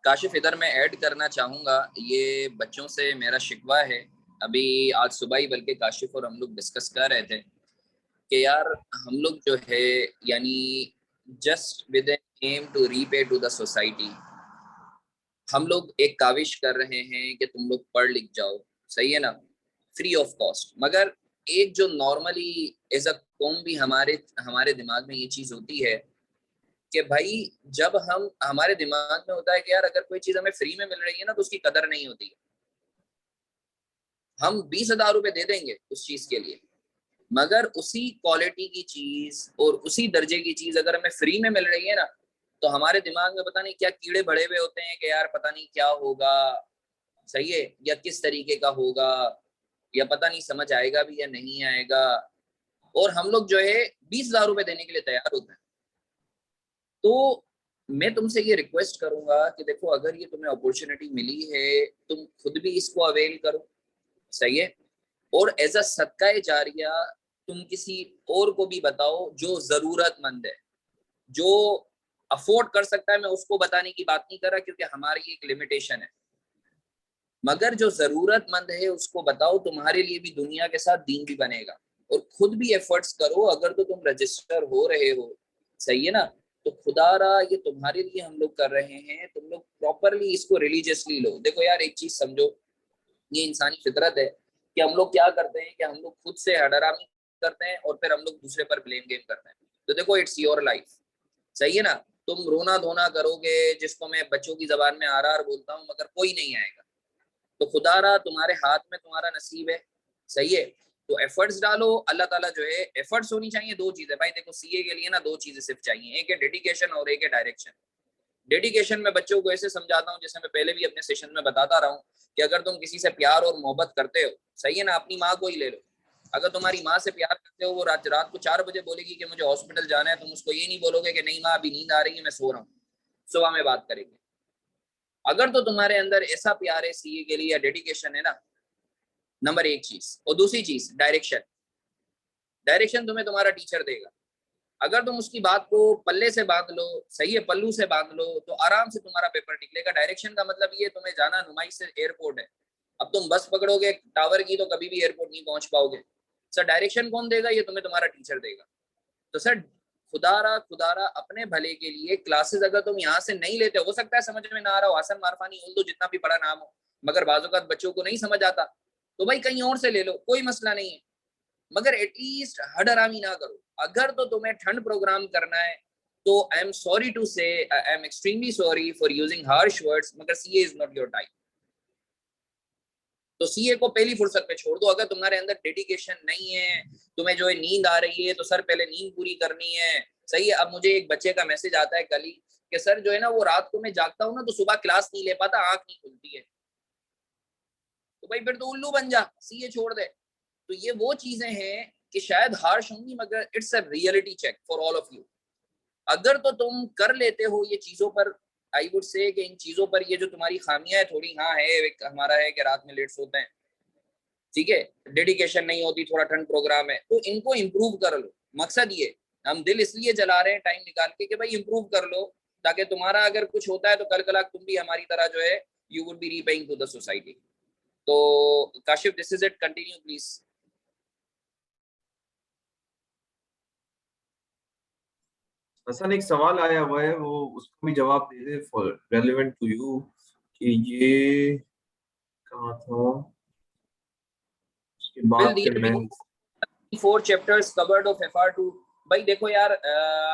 काशिफ इधर मैं ऐड करना चाहूंगा, ये बच्चों से मेरा शिकवा है। अभी आज सुबह ही बल्कि काशिफ और हम लोग डिस्कस कर रहे थे कि यार हम लोग जो है यानी just with an aim to repay to the society, हम लोग एक काविश कर रहे हैं कि तुम लोग पढ़ लिख जाओ, सही है ना, फ्री ऑफ कॉस्ट। मगर एक जो नॉर्मली एज अ कौम भी हमारे हमारे दिमाग में ये चीज होती है कि भाई जब हम हमारे दिमाग में होता है कि यार अगर कोई चीज हमें फ्री में मिल रही है ना तो उसकी कदर नहीं होती है। हम 20,000 रुपए दे देंगे उस चीज के लिए, मगर उसी क्वालिटी की चीज और उसी दर्जे की चीज अगर हमें फ्री में मिल रही है ना तो हमारे दिमाग में पता नहीं क्या कीड़े भरे हुए होते हैं कि यार पता नहीं क्या होगा, सही है, या किस तरीके का होगा, या पता नहीं समझ आएगा भी या नहीं आएगा। और हम लोग जो है 20,000 रुपए देने के लिए तैयार होते हैं। तो मैं तुमसे ये रिक्वेस्ट करूंगा कि देखो अगर ये तुम्हें अपॉर्चुनिटी मिली है तुम खुद भी इसको अवेल करो, सही है, और एज अ सदका जारिया तुम किसी और को भी बताओ जो जरूरतमंद है, जो अफोर्ड कर सकता है। मैं उसको बताने की बात नहीं कर रहा क्योंकि हमारी एक लिमिटेशन है, मगर जो जरूरतमंद है उसको बताओ, तुम्हारे लिए भी दुनिया के साथ दीन भी बनेगा। और खुद भी एफर्ट्स करो, अगर तो तुम रजिस्टर हो रहे हो, सही है ना, तो खुदारा ये तुम्हारे लिए हम लोग कर रहे हैं, तुम लोग प्रॉपरली इसको रिलीजियसली लो। देखो यार एक चीज समझो, ये इंसानी फितरत है कि हम लोग क्या करते हैं कि हम लोग खुद से हडरामी करते हैं और फिर हम लोग दूसरे पर ब्लेम गेम करते हैं। तो देखो इट्स योर लाइफ, सही है ना, तुम रोना धोना करोगे, जिसको मैं बच्चों की जबान में आर बोलता हूँ, मगर कोई नहीं आएगा। तो खुदारा तुम्हारे हाथ में तुम्हारा नसीब है, सही है, तो एफर्ट्स डालो। अल्लाह ताला जो है एफर्ट्स होनी चाहिए, दो चीजें भाई देखो, सीए के लिए ना दो चीजें सिर्फ चाहिए, एक है डेडिकेशन और एक है डायरेक्शन। डेडिकेशन में बच्चों को ऐसे समझाता हूँ जैसे मैं पहले भी अपने सेशन में बताता रहा हूँ कि अगर तुम किसी से प्यार और मोहब्बत करते हो, सही है ना, अपनी माँ को ही ले लो, अगर तुम्हारी माँ से प्यार करते हो, वो रात रात को 4 बजे बोलेगी कि मुझे हॉस्पिटल जाना है, तुम उसको ये नहीं बोलोगे कि नहीं माँ अभी नींद आ रही है मैं सो रहा हूँ, सुबह में बात करेंगे। अगर तो तुम्हारे अंदर ऐसा प्यार है सीए के लिए या डेडिकेशन है ना, नंबर एक चीज, और दूसरी चीज डायरेक्शन। डायरेक्शन तुम्हें तुम्हारा टीचर देगा, अगर तुम उसकी बात को पल्ले से बांध लो, सही है, पल्लू से बांध लो, तो आराम से तुम्हारा पेपर निकलेगा। डायरेक्शन का मतलब ये तुम्हें जाना नुमाइश से एयरपोर्ट है, अब तुम बस पकड़ोगे टावर की तो कभी भी एयरपोर्ट नहीं पहुंच पाओगे। सर डायरेक्शन कौन देगा, ये तुम्हें तुम्हारा टीचर देगा। तो सर खुदारा खुदारा अपने भले के लिए क्लासेस अगर तुम यहाँ से नहीं लेते, हो सकता है समझ में ना आ रहा हो, हसन मारफानी बोल दो जितना भी बड़ा नाम हो, मगर बाज़ बच्चों को नहीं समझ आता, तो भाई कहीं और से ले लो, कोई मसला नहीं है, मगर एटलीस्ट हडरामी ना करो। अगर तो तुम्हें ठंड प्रोग्राम करना है तो I am sorry to say, I am extremely sorry for using harsh words, मगर CA is not your type. तो सीए को पहली फुर्सत पे छोड़ दो। अगर तुम्हारे अंदर डेडिकेशन नहीं है, तुम्हें जो है नींद आ रही है, तो सर पहले नींद पूरी करनी है, सही है। अब मुझे एक बच्चे का मैसेज आता है कल ही कि सर जो है ना वो रात को मैं जागता हूँ ना तो सुबह क्लास नहीं ले पाता, आंख नहीं खुलती है। तो भाई फिर तो उल्लू बन जा, सीए छोड़ दे। तो ये वो चीजें हैं कि शायद हार्श होंगी, मगर it's a reality check for all of you. अगर तो तुम कर लेते हो ये चीजों पर, आई वुड से कि इन चीजों पर ये जो तुम्हारी खामियां है थोड़ी, हाँ है, एक हमारा है कि रात में लेट सोते हैं, ठीक है, डेडिकेशन नहीं होती, थोड़ा ठंड प्रोग्राम है, तो इनको इम्प्रूव कर लो। मकसद ये, हम दिल इसलिए जला रहे हैं टाइम निकाल के कि भाई इम्प्रूव कर लो, ताकि तुम्हारा अगर कुछ होता है तो कल कल तुम भी हमारी तरह जो है you would be repaying to the society. तो Kashif this is it, continue please. Hasan, एक सवाल आया हुआ है, वो उसको भी जवाब दे दे फॉर रेलेवेंट टू यू, कि ये कहाँ था, उसके विल बाद फिर देयर बी मैं। 4 चैप्टर्स कवर्ड ऑफ FR2। भाई देखो यार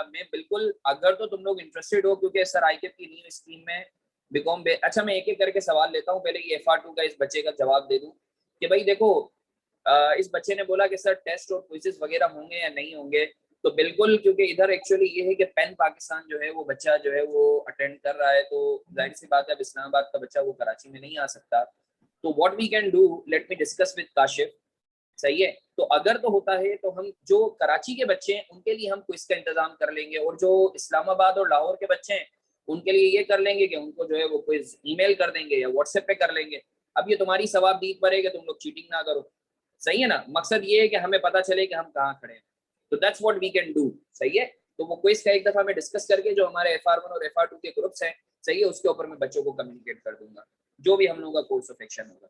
मैं बिल्कुल, अगर तो तुम लोग इंटरेस्टेड हो, क्योंकि सर आईकेप की न्यू स्कीम में अच्छा मैं एक एक करके सवाल लेता हूँ, पहले ये FR2 का इस बच्चे का जवाब दे दूं कि भाई देखो इस बच्चे ने बोला कि सर टेस्ट और क्विज़ेस वगैरह होंगे या नहीं होंगे, तो बिल्कुल, क्योंकि इधर एक्चुअली ये है कि पेन पाकिस्तान जो है वो बच्चा जो है वो अटेंड कर रहा है, तो जाहिर सी बात है अब इस्लामाबाद का बच्चा वो कराची में नहीं आ सकता। तो what we can do, let me discuss with Kashif. सही है, तो अगर तो होता है तो हम जो कराची के बच्चे हैं उनके लिए हम क्विज का इंतजाम कर लेंगे, और जो इस्लामाबाद और लाहौर के बच्चे हैं उनके लिए ये कर लेंगे कि उनको जो है वो क्विज ईमेल कर देंगे या व्हाट्सएप पे कर लेंगे। अब ये तुम्हारी सवाब-दीद पर है कि तुम लोग चीटिंग ना करो, सही है ना, मकसद ये है कि हमें पता चले कि हम कहाँ खड़े हैं। तो that's what we can do, सही है। तो वो क्विज का एक दफा मैं डिस्कस करके जो हमारे FR1 और FR2 के ग्रुप्स हैं, सही है, उसके ऊपर मैं बच्चों को कम्युनिकेट कर दूंगा जो भी हम लोगों का कोर्स ऑफ एक्शन होगा।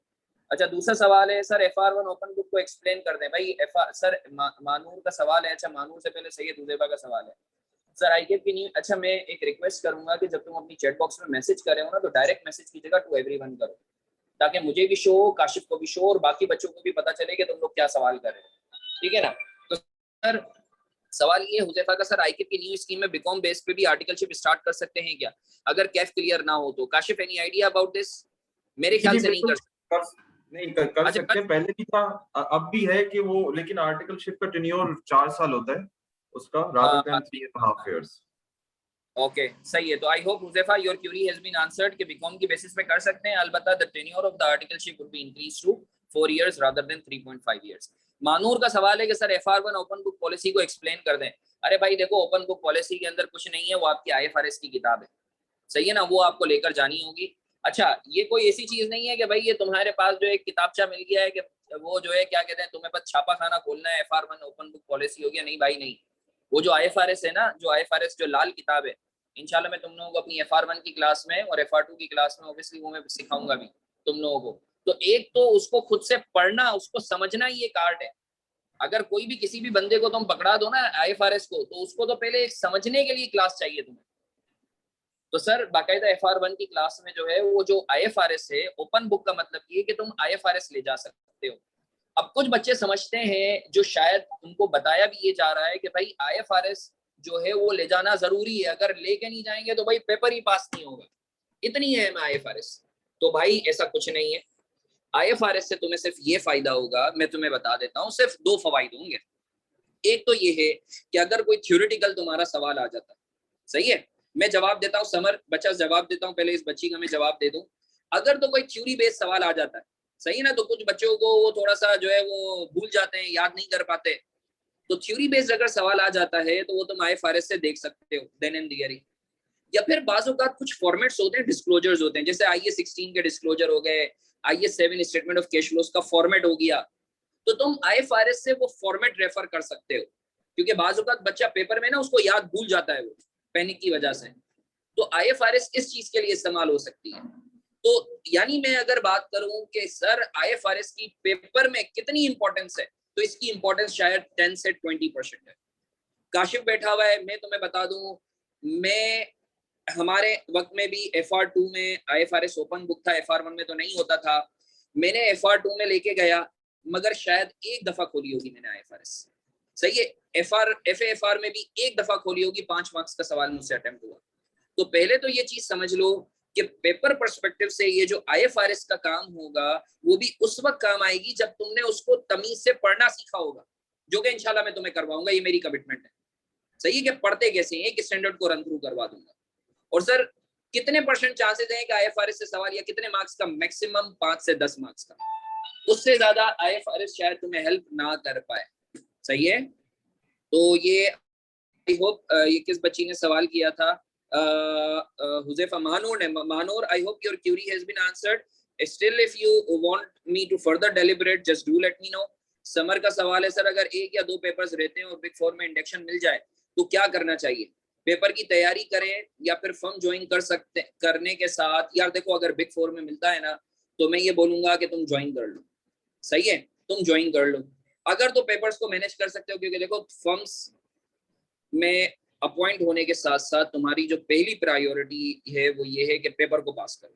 अच्छा, दूसरा सवाल है सर FR1 ओपन बुक को एक्सप्लेन कर दें। भाई सर मानूर का सवाल है। अच्छा, मानूर से पहले सैयद हुज़ैफा का सवाल है। सर आई की न्यू, अच्छा मैं एक रिक्वेस्ट करूंगा कि जब तुम अपनी चैट बॉक्स में मैसेज कर रहे हो ना, तो डायरेक्ट मैसेज की जगह टू एवरीवन करो, ताकि मुझे भी शो हो, काशिफ को भी शो और बाकी बच्चों को भी पता चले कि तुम लोग क्या सवाल कर रहे हो, ठीक है ना। तो सर सवाल ये हुज़ैफा का, सर आईकेप की न्यू स्कीम में बीकॉम बेस पे भी आर्टिकलशिप स्टार्ट कर सकते हैं क्या, अगर कैफ क्लियर ना हो तो? Kashif any idea about this? मेरे जी ख्याल जी से नहीं बिल्कुल कर सकते। नहीं कर अच्छा सकते हैं, पहले भी था, अब भी है कि वो, लेकिन आर्टिकलशिप का टेन्योर 4 साल होता है उसका, रादर देन 3.5 years। ओके सही है। तो I hope Huzaifa your query has been answered कि बीकॉम की बेसिस पे कर सकते हैं, अलबत्ता the tenure of the articleship would be increase to 4 years rather than 3.5 years। Manoor का सवाल है कि sir FR1 open book policy को एक्सप्लेन कर दें। अरे भाई देखो, ओपन बुक पॉलिसी के अंदर कुछ नहीं है, वो आपकी IFRS की किताब है, सही है ना, वो आपको लेकर जानी होगी। अच्छा, ये कोई ऐसी चीज नहीं है कि भाई ये तुम्हारे पास जो एक किताबचा मिल गया है कि वो जो है क्या कहते हैं तुम्हें बस छापा खाना खोलना है, FR1 ओपन बुक पॉलिसी हो गया। नहीं भाई नहीं, वो जो IFRS है ना, जो IFRS जो लाल किताब है, इंशाल्लाह मैं तुम लोगों को अपनी FR1 की क्लास में और FR2 की क्लास में ऑब्वियसली वो मैं सिखाऊंगा भी तुम लोगों को। तो एक तो उसको खुद से पढ़ना, उसको समझना ही एक आर्ट है। अगर कोई भी किसी भी बंदे को तुम पकड़ा दो ना IFRS को, तो उसको तो पहले समझने के लिए क्लास चाहिए तुम्हें। तो सर बाकायदा FR1 की क्लास में जो है वो जो IFRS है ओपन बुक का मतलब ये है कि तुम IFRS ले जा सकते हो। अब कुछ बच्चे समझते हैं, जो शायद उनको बताया भी ये जा रहा है कि भाई IFRS जो है वो ले जाना जरूरी है, अगर लेके नहीं जाएंगे तो भाई पेपर ही पास नहीं होगा, इतनी है IFRS। तो भाई ऐसा कुछ नहीं है, IFRS से तुम्हें सिर्फ ये फायदा होगा, मैं तुम्हें बता देता हूँ, सिर्फ 2 फवायद होंगे। एक तो ये है कि अगर कोई थ्योरेटिकल तुम्हारा सवाल आ जाता है, सही है, मैं जवाब देता हूँ, समर बच्चा जवाब देता हूँ, पहले इस बच्ची का मैं जवाब दे दूं। अगर तो कोई थ्योरी बेस्ड सवाल आ जाता है, सही है ना, तो कुछ बच्चों को वो थोड़ा सा जो है वो भूल जाते हैं, याद नहीं कर पाते। तो थ्योरी बेस्ड अगर सवाल आ जाता है तो वो तुम IFRS से देख सकते हो, देन एंड दियरी। या फिर बाज़-औक़ात कुछ फॉर्मेट्स होते हैं, डिस्क्लोजर्स होते हैं, जैसे IAS 16 के डिस्क्लोजर हो गए, IAS 7 statement of cash flows का फॉर्मेट हो गया, तो तुम IFRS से वो फॉर्मेट रेफर कर सकते हो, क्योंकि बाज़-औक़ात बच्चा पेपर में ना उसको याद भूल जाता है वो पैनिक की वजह से। तो IFRS इस चीज के लिए इस्तेमाल हो सकती है। तो यानी मैं अगर बात करूं कि सर IFRS की पेपर में कितनी इंपॉर्टेंस है, तो इसकी इंपॉर्टेंस शायद 10 से 20% है। काशिफ बैठा हुआ है, मैं तुम्हें बता दूं, मैं हमारे वक्त में भी FR2 में IFRS ओपन बुक था, FR1 में तो नहीं होता था। मैंने FR2 में लेके गया, मगर शायद एक दफा खोली होगी मैंने IFRS, सही है। FAFR में भी एक दफा खोली होगी, 5 मार्क्स का सवाल मुझसे अटेम्प्ट हुआ। तो पहले तो ये चीज समझ लो कि पेपर पर्सपेक्टिव से ये जो IFRS का काम होगा वो भी उस वक्त काम आएगी जब तुमने उसको तमीज से पढ़ना सीखा होगा, जो कि इंशाल्लाह मैं तुम्हें करवाऊंगा, ये मेरी कमिटमेंट है, सही है। कि पढ़ते कैसे हैं, एक स्टैंडर्ड को रन थ्रू करवा दूंगा। और सर कितने % चांसेस हैं कि IFRS से सवाल, या कितने मार्क्स का? मैक्सिमम 5 से 10 मार्क्स का, उससे ज्यादा IFRS शायद तुम्हें हेल्प ना कर पाए, सही है। तो ये आई होप, ये किस बच्ची ने सवाल किया था? हुज़ैफा मानूर ने। Manoor, I hope your query has been answered. Still if you want me to further deliberate, just do let me know. Samar का सवाल है, सर अगर 1 या 2 पेपर्स रहते हैं और बिग 4 में इंडक्शन मिल जाए तो क्या करना चाहिए? पेपर की तैयारी करें या फिर फर्म ज्वाइन कर सकते, करने के साथ यार देखो, अगर बिग 4 में मिलता है ना तो मैं ये बोलूंगा कि तुम ज्वाइन कर लो, सही है, तुम ज्वाइन कर लो। अगर तो पेपर्स को मैनेज कर सकते हो, क्योंकि देखो फर्म्स में अपॉइंट होने के साथ साथ तुम्हारी जो पहली प्रायोरिटी है वो ये है कि पेपर को पास करो।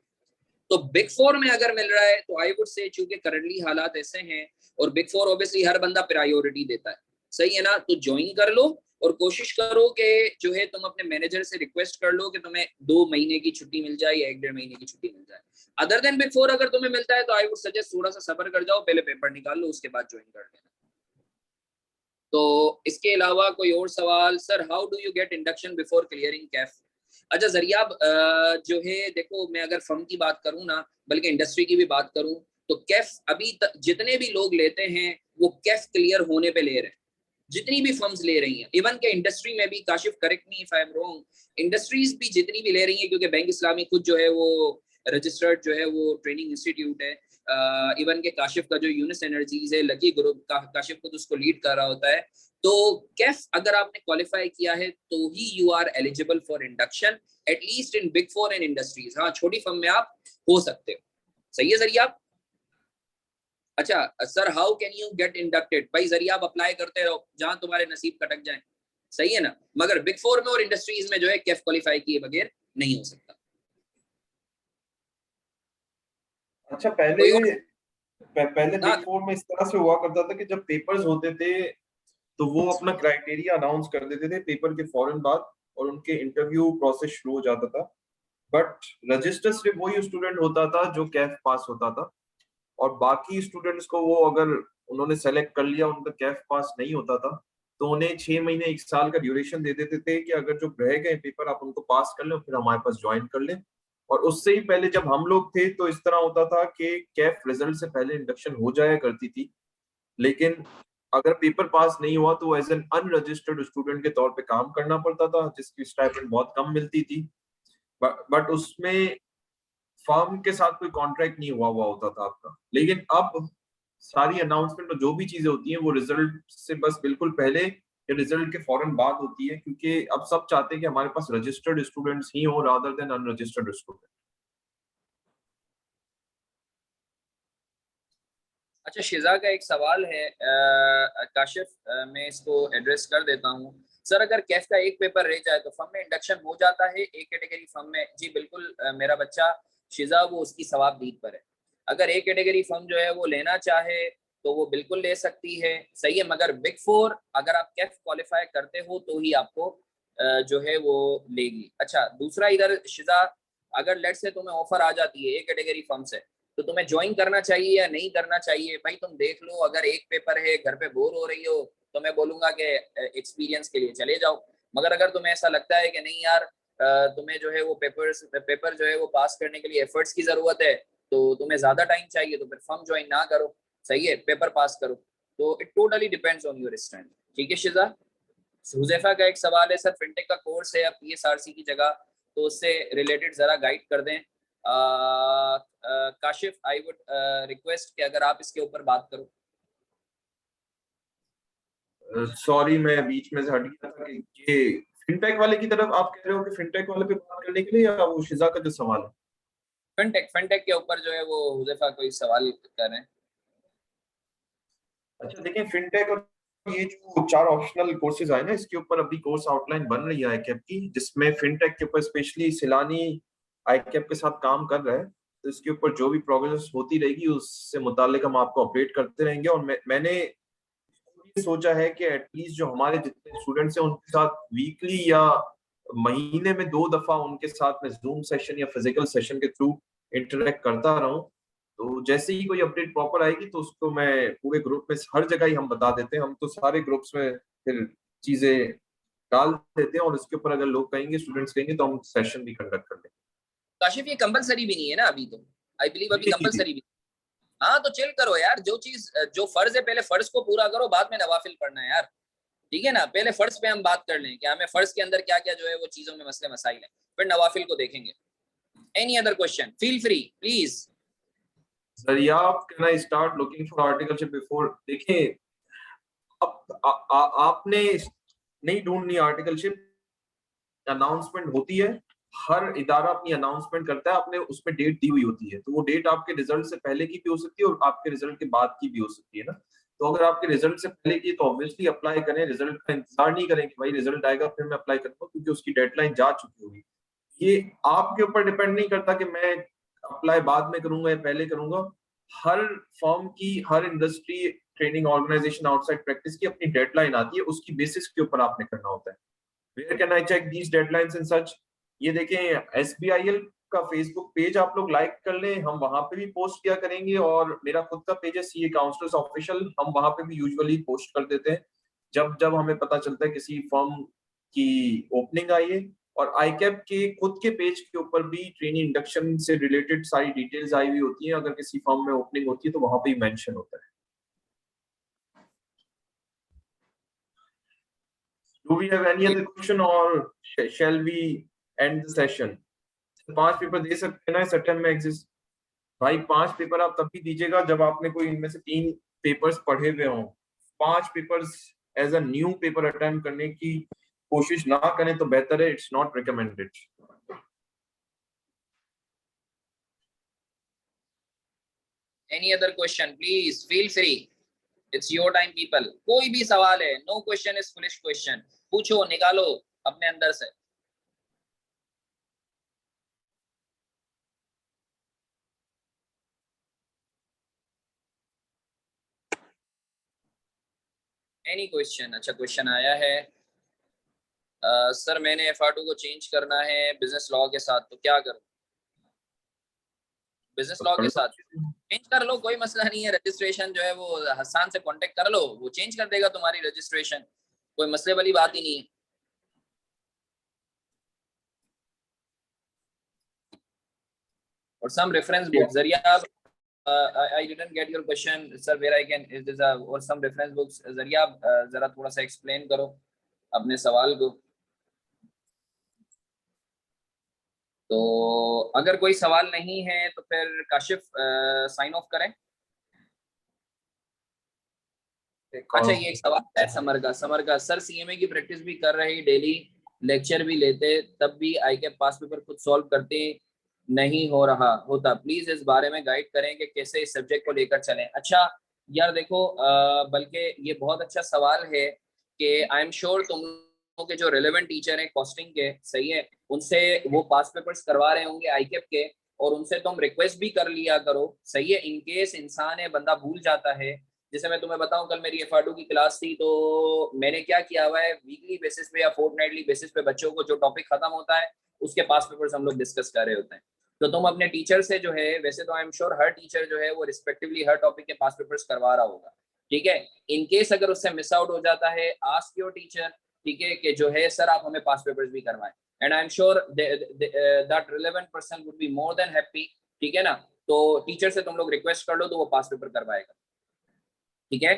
तो बिग 4 में अगर मिल रहा है तो आई वुड से, चूंकि करंटली हालात ऐसे हैं और बिग 4 ऑब्वियसली हर बंदा प्रायोरिटी देता है, सही है ना, तो ज्वाइन कर लो। और कोशिश करो कि जो है तुम अपने मैनेजर से रिक्वेस्ट कर लो कि तुम्हें 2 महीने की छुट्टी मिल जाए या 1-1.5 महीने की छुट्टी मिल जाए। अदर देन बिग फोर अगर तुम्हें मिलता है तो आई वुड सजेस्ट थोड़ा सा सब्र कर जाओ, पहले पेपर निकाल लो, उसके बाद ज्वाइन कर लेना। तो इसके अलावा कोई और सवाल? Sir how do you get induction before clearing Kaif? अच्छा जरियाब, जो है देखो, मैं अगर फर्म की बात करूं ना, बल्कि इंडस्ट्री की भी बात करूं, तो कैफ अभी तक जितने भी लोग लेते हैं वो कैफ क्लियर होने पे ले रहे हैं, जितनी भी फर्म्स ले रही हैं। इवन के इंडस्ट्री में भी, Kashif correct me if I am wrong, industries भी जितनी भी ले रही हैं, क्योंकि बैंक इस्लामी खुद जो है वो रजिस्टर्ड जो है वो ट्रेनिंग इंस्टीट्यूट है। इवन के काशिफ का जो यूनिस एनर्जीज है, लकी ग्रुप का, काशिफ खुद उसको लीड कर रहा होता है। तो कैफ अगर आपने क्वालिफाई किया है तो ही you are eligible for induction, at least in big four and industries. हाँ, छोटी फर्म में आप हो सकते हो। सही है जरिया? अच्छा sir how can you get inducted? भाई जरिया आप अप्लाई करते रहो जहां तुम्हारे नसीब कटक जाए, सही है ना? मगर बिग फोर में और इंडस्ट्रीज में जो है कैफ क्वालिफाई किए बगैर नहीं हो सकता। अच्छा, पहले कोई और? पहले बिग हाँ, फोर में इस तरह से हुआ करता था कि जब पेपर्स होते थे तो वो अपना क्राइटेरिया अनाउंस कर देते थे पेपर के फौरन बाद, और उनके इंटरव्यू प्रोसेस शुरू हो जाता था। बट रजिस्टर सिर्फ वही स्टूडेंट होता था जो कैफ पास होता था, और बाकी स्टूडेंट्स को वो अगर उन्होंने सेलेक्ट कर लिया, उनका कैफ पास नहीं होता था, तो उन्हें 6 महीने 1 साल का ड्यूरेशन दे देते थे कि अगर जो रह गए पेपर आप उनको पास कर लें फिर हमारे पास ज्वाइन कर लें। और उससे ही पहले जब हम लोग थे तो इस तरह होता था कि कैफ रिजल्ट से पहले इंडक्शन हो जाया करती थी, लेकिन अगर पेपर पास नहीं हुआ तो एज एन अनरजिस्टर्ड स्टूडेंट के तौर पे काम करना पड़ता था, जिसकी स्टाइपेंड बहुत कम मिलती थी। बट उसमें फर्म के साथ कोई कॉन्ट्रैक्ट नहीं हुआ हुआ होता था आपका। लेकिन अब सारी अनाउंसमेंट और जो भी चीजें होती हैं वो रिजल्ट से बस बिल्कुल पहले या रिजल्ट के फौरन बाद होती है, क्योंकि अब सब चाहते हैं कि हमारे पास रजिस्टर्ड स्टूडेंट्स ही हो रादर देन अनरजिस्टर्ड स्टूडेंट। अच्छा शिजा का एक सवाल है, काशिफ, मैं इसको एड्रेस कर देता हूँ। सर अगर कैफ का एक पेपर रह जाए तो फर्म में इंडक्शन हो जाता है एक कैटेगरी फर्म में? जी बिल्कुल, मेरा बच्चा शिजा वो उसकी सवाब दीद पर है। अगर एक कैटेगरी फर्म जो है वो लेना चाहे तो वो बिल्कुल ले सकती है, सही है। मगर बिग फोर अगर आप कैफ क्वालिफाई करते हो तो ही आपको जो है वो लेगी। अच्छा दूसरा इधर शिजा, अगर लेट से तुम्हें ऑफर आ जाती है एक कैटेगरी फर्म से, तो तुम्हें ज्वाइन करना चाहिए या नहीं करना चाहिए? भाई तुम देख लो, अगर एक पेपर है, घर पे बोर हो रही हो, तो मैं बोलूंगा कि एक्सपीरियंस के लिए चले जाओ। मगर अगर तुम्हें ऐसा लगता है कि नहीं यार, तुम्हें जो है वो पेपर जो है वो पास करने के लिए एफर्ट्स की जरूरत है, तो तुम्हें ज्यादा टाइम चाहिए, तो फिर फर्म ज्वाइन ना करो, सही है, पेपर पास करो। तो it totally depends on your strength. ठीक है शिजा? हुजैफा का एक सवाल है, सर फिनटेक का कोर्स है अब पीएसआरसी की जगह, तो उससे रिलेटेड जरा गाइड कर दें। काशिफ आई वुड रिक्वेस्ट कि अगर आप इसके ऊपर बात करो। सॉरी, मैं बीच में से हट गया था कि ये फिनटेक वाले की तरफ आप कह रहे हो कि फिनटेक वाले पे बात करने के लिए, या वो शिजा का जो सवाल है? फिनटेक के ऊपर जो है वो हुजैफा कोई सवाल कर रहे हैं। अच्छा देखिए, फिनटेक और ये जो 4 ऑप्शनल कोर्सेज आए ना, इसके ऊपर अभी कोर्स आउटलाइन बन रही है आईकैप की, जिसमें फिनटेक के ऊपर स्पेशली सिलानी आईकैप के साथ काम कर रहा है। तो इसके ऊपर जो भी प्रोग्रेस होती रहेगी उससे मुतालिक हम आपको अपडेट करते रहेंगे। और मैंने ये सोचा है कि एटलीस्ट जो हमारे जितने स्टूडेंट्स हैं उनके साथ वीकली या महीने में 2 दफा उनके साथ में जूम सेशन या फिजिकल सेशन के थ्रू इंटरेक्ट करता रहूं। तो जैसे ही कोई अपडेट प्रॉपर आएगी तो उसको मैं पूरे ग्रुप में हर जगह ही हम बता देते हैं। हम तो सारे ग्रुप्स में फिर चीजें डाल देते हैं, और इसके ऊपर अगर लोग कहेंगे, स्टूडेंट्स कहेंगे, तो हम सेशन भी कंडक्ट कर देंगे। काशिफ ये कंपलसरी भी नहीं है ना अभी, तो आई बिलीव अभी जी जी जी। कंपलसरी भी। हाँ तो चिल करो यार, जो चीज जो फर्ज है पहले फर्ज को पूरा करो, बाद में नवाफिल पढ़ना है यार। ठीक है ना? पहले फर्ज पे हम बात कर लें कि हमें फर्ज के अंदर क्या क्या जो है वो चीजों में मसले मसाइल है, फिर नवाफिल को देखेंगे। Any other question feel free please. Daryaft, can I start looking for articleship before? देखिए, अब आपने नहीं ढूंढनी आर्टिकलशिप, अनाउंसमेंट होती है, हर इदारा अपनी अनाउंसमेंट करता है, आपने उसमें डेट दी हुई होती है, तो वो डेट आपके रिजल्ट से पहले की भी हो सकती है और आपके रिजल्ट के बाद की भी हो सकती है ना। तो अगर आपके रिजल्ट से पहले की, तो ऑब्वियसली अप्लाई करें, रिजल्ट का इंतजार नहीं करें कि भाई रिजल्ट आएगा फिर मैं अप्लाई करूंगा, क्योंकि उसकी डेडलाइन जा चुकी होगी। ये आपके ऊपर डिपेंड नहीं करता कि मैं अप्लाई बाद में करूंगा या पहले करूंगा। हर फर्म की, हर industry training organisation outside practice की अपनी डेडलाइन आती है, उसकी बेसिस के ऊपर आपने करना होता है। Where can I check these deadlines and such? ये देखें, एसबीआईएल का फेसबुक पेज आप लोग लाइक कर लें, हम वहां पे भी पोस्ट किया करेंगे, और मेरा खुद का पेज है सीए काउंसलर्स ऑफिशियल, हम वहां पे भी यूजुअली पोस्ट कर देते हैं जब जब हमें पता चलता है किसी फर्म की ओपनिंग आई है। और आईकैप के खुद के पेज के ऊपर भी ट्रेनी इंडक्शन से रिलेटेड सारी डिटेल्स आई हुई होती हैं, अगर किसी फर्म में ओपनिंग होती है तो वहां पे ही मेंशन होता है। Do we have any other question or shall we end the session? 5 paper दे सकते हैं ना इस अटेम्प्ट में एग्जिस्ट? भाई 5 पेपर आप तब भी दीजिएगा जब आपने कोई इनमें से 3 पेपर्स पढ़े हुए हों। 5 papers as a new paper attempt करने की कोशिश ना करें तो बेहतर है, it's not recommended. Any other question? Please feel free. It's your time, people. कोई भी सवाल है, no question is foolish question. पूछो, निकालो अपने अंदर से। Any question? अच्छा क्वेश्चन आया है, सर मैंने FR2 को चेंज करना है बिजनेस लॉ के साथ, तो क्या करूं? बिजनेस लॉ के साथ चेंज कर लो, कोई मसला नहीं है। रजिस्ट्रेशन जो है वो हसान से कांटेक्ट कर लो, वो चेंज कर देगा तुम्हारी रजिस्ट्रेशन, कोई मसले वाली बात ही नहीं है। और सम रेफरेंस बुक जरिया, I didn't get your question, sir. Where I can is this or some reference books जरिया जरा थोड़ा सा एक्सप्लेन करो अपने सवाल को। तो अगर कोई सवाल नहीं है तो फिर काशिफ साइन ऑफ करें। अच्छा, ये एक सवाल है समर का, सर सीएमए की प्रैक्टिस भी कर रहे, डेली लेक्चर भी लेते, तब भी आईके पास पेपर खुद सॉल्व करते नहीं हो रहा होता, प्लीज इस बारे में गाइड करें कि कैसे इस सब्जेक्ट को लेकर चलें। अच्छा यार देखो, बल्कि ये बहुत अच्छा सवाल है कि आई एम श्योर तुम लोगों के जो रिलेवेंट टीचर हैं कॉस्टिंग के, सही है, उनसे वो पास पेपर्स करवा रहे होंगे आईकेप के, और उनसे तुम रिक्वेस्ट भी कर लिया करो, सही है। इनकेस इंसान है, बंदा भूल जाता है। जैसे मैं तुम्हें बताऊं, कल मेरी FR2 की क्लास थी, तो मैंने क्या किया हुआ है, वीकली बेसिस पे या फोर्टनाइटली बेसिस पे बच्चों को जो टॉपिक खत्म होता है उसके पास पेपर्स हम लोग डिस्कस कर रहे होते हैं। तो तुम अपने टीचर से जो है, वैसे तो I am sure her teacher जो है वो रिस्पेक्टिवली हर टॉपिक के पास पेपर्स करवा रहा होगा, ठीक है। इनकेस अगर उससे मिस आउट हो जाता है, आस्क योर टीचर, ठीक है, कि जो है सर आप हमें पास पेपर्स भी करवाएं, and I am sure that relevant person would be more than happy, ठीक है ना। तो टीचर से तुम लोग रिक्वेस्ट कर लो तो वो पास पेपर करवाएगा, ठीक है।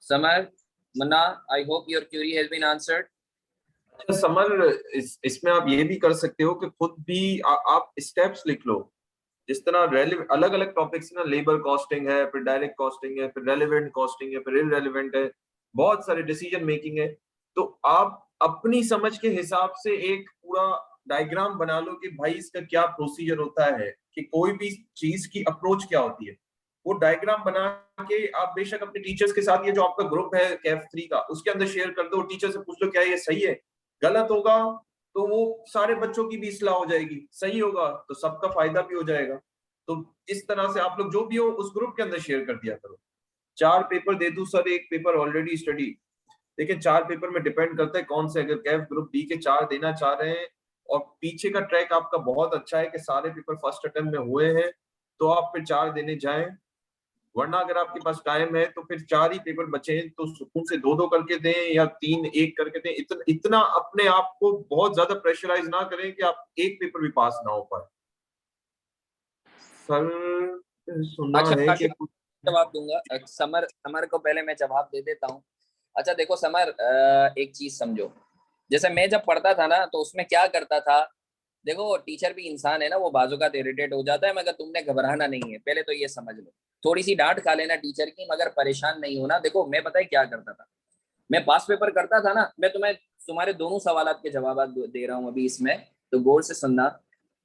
Samar, Manna, I hope your query has been answered. अच्छा समर, इसमें आप ये भी कर सकते हो कि खुद भी आप स्टेप्स लिख लो। जिस तरह अलग अलग टॉपिक्स ना, लेबर कॉस्टिंग है, फिर डायरेक्ट कॉस्टिंग है, फिर रेलेवेंट कॉस्टिंग है, फिर इररेलेवेंट है, बहुत सारे डिसीजन मेकिंग है। तो आप अपनी समझ के हिसाब से एक पूरा डायग्राम बना लो कि भाई इसका क्या प्रोसीजर होता है, कि कोई भी चीज की अप्रोच क्या होती है। वो डायग्राम बना के आप बेशक अपने टीचर्स के साथ, ये जो आपका ग्रुप है कैफ 3 का, उसके अंदर शेयर कर दो, टीचर से पूछ लो क्या ये सही है। गलत होगा तो वो सारे बच्चों की भी इस्लाह हो जाएगी, सही होगा तो सबका फायदा भी हो जाएगा। तो इस तरह से आप लोग जो भी हो उस ग्रुप के अंदर शेयर कर दिया करो। 4 पेपर दे दूं सर, एक पेपर ऑलरेडी स्टडी, देखिए 4 पेपर में डिपेंड करता है कौन से। अगर कैफ ग्रुप बी के 4 देना चाह रहे हैं और पीछे का ट्रैक आपका बहुत अच्छा है कि सारे पेपर फर्स्ट अटेम्प्ट में हुए हैं, तो आप फिर 4 देने जाएं। वरना अगर आपके पास टाइम है तो फिर 4 ही पेपर बचे हैं तो सुकून से 2-2 करके दें या 3-1 करके दें। इतना अपने आप को बहुत ज्यादा प्रेशराइज ना करें कि आप एक पेपर भी पास ना हो पाए। सर सुना अच्छा है कि काशिफ, जवाब दूंगा। समर समर को पहले मैं जवाब दे देता हूँ। अच्छा देखो समर, एक चीज समझो, जैसे मैं जब पढ़ता था ना तो उसमें क्या करता था, देखो टीचर भी इंसान है ना, वो बाजूकात इरिटेट हो जाता है, मगर तुमने घबराना नहीं है, पहले तो ये समझ लो। थोड़ी सी डांट खा लेना टीचर की, मगर परेशान नहीं होना। देखो मैं पता है क्या करता था, मैं पास पेपर करता था ना, मैं तुम्हें तुम्हारे दोनों सवालात के जवाब दे रहा हूँ अभी इसमें, तो गौर से सुनना।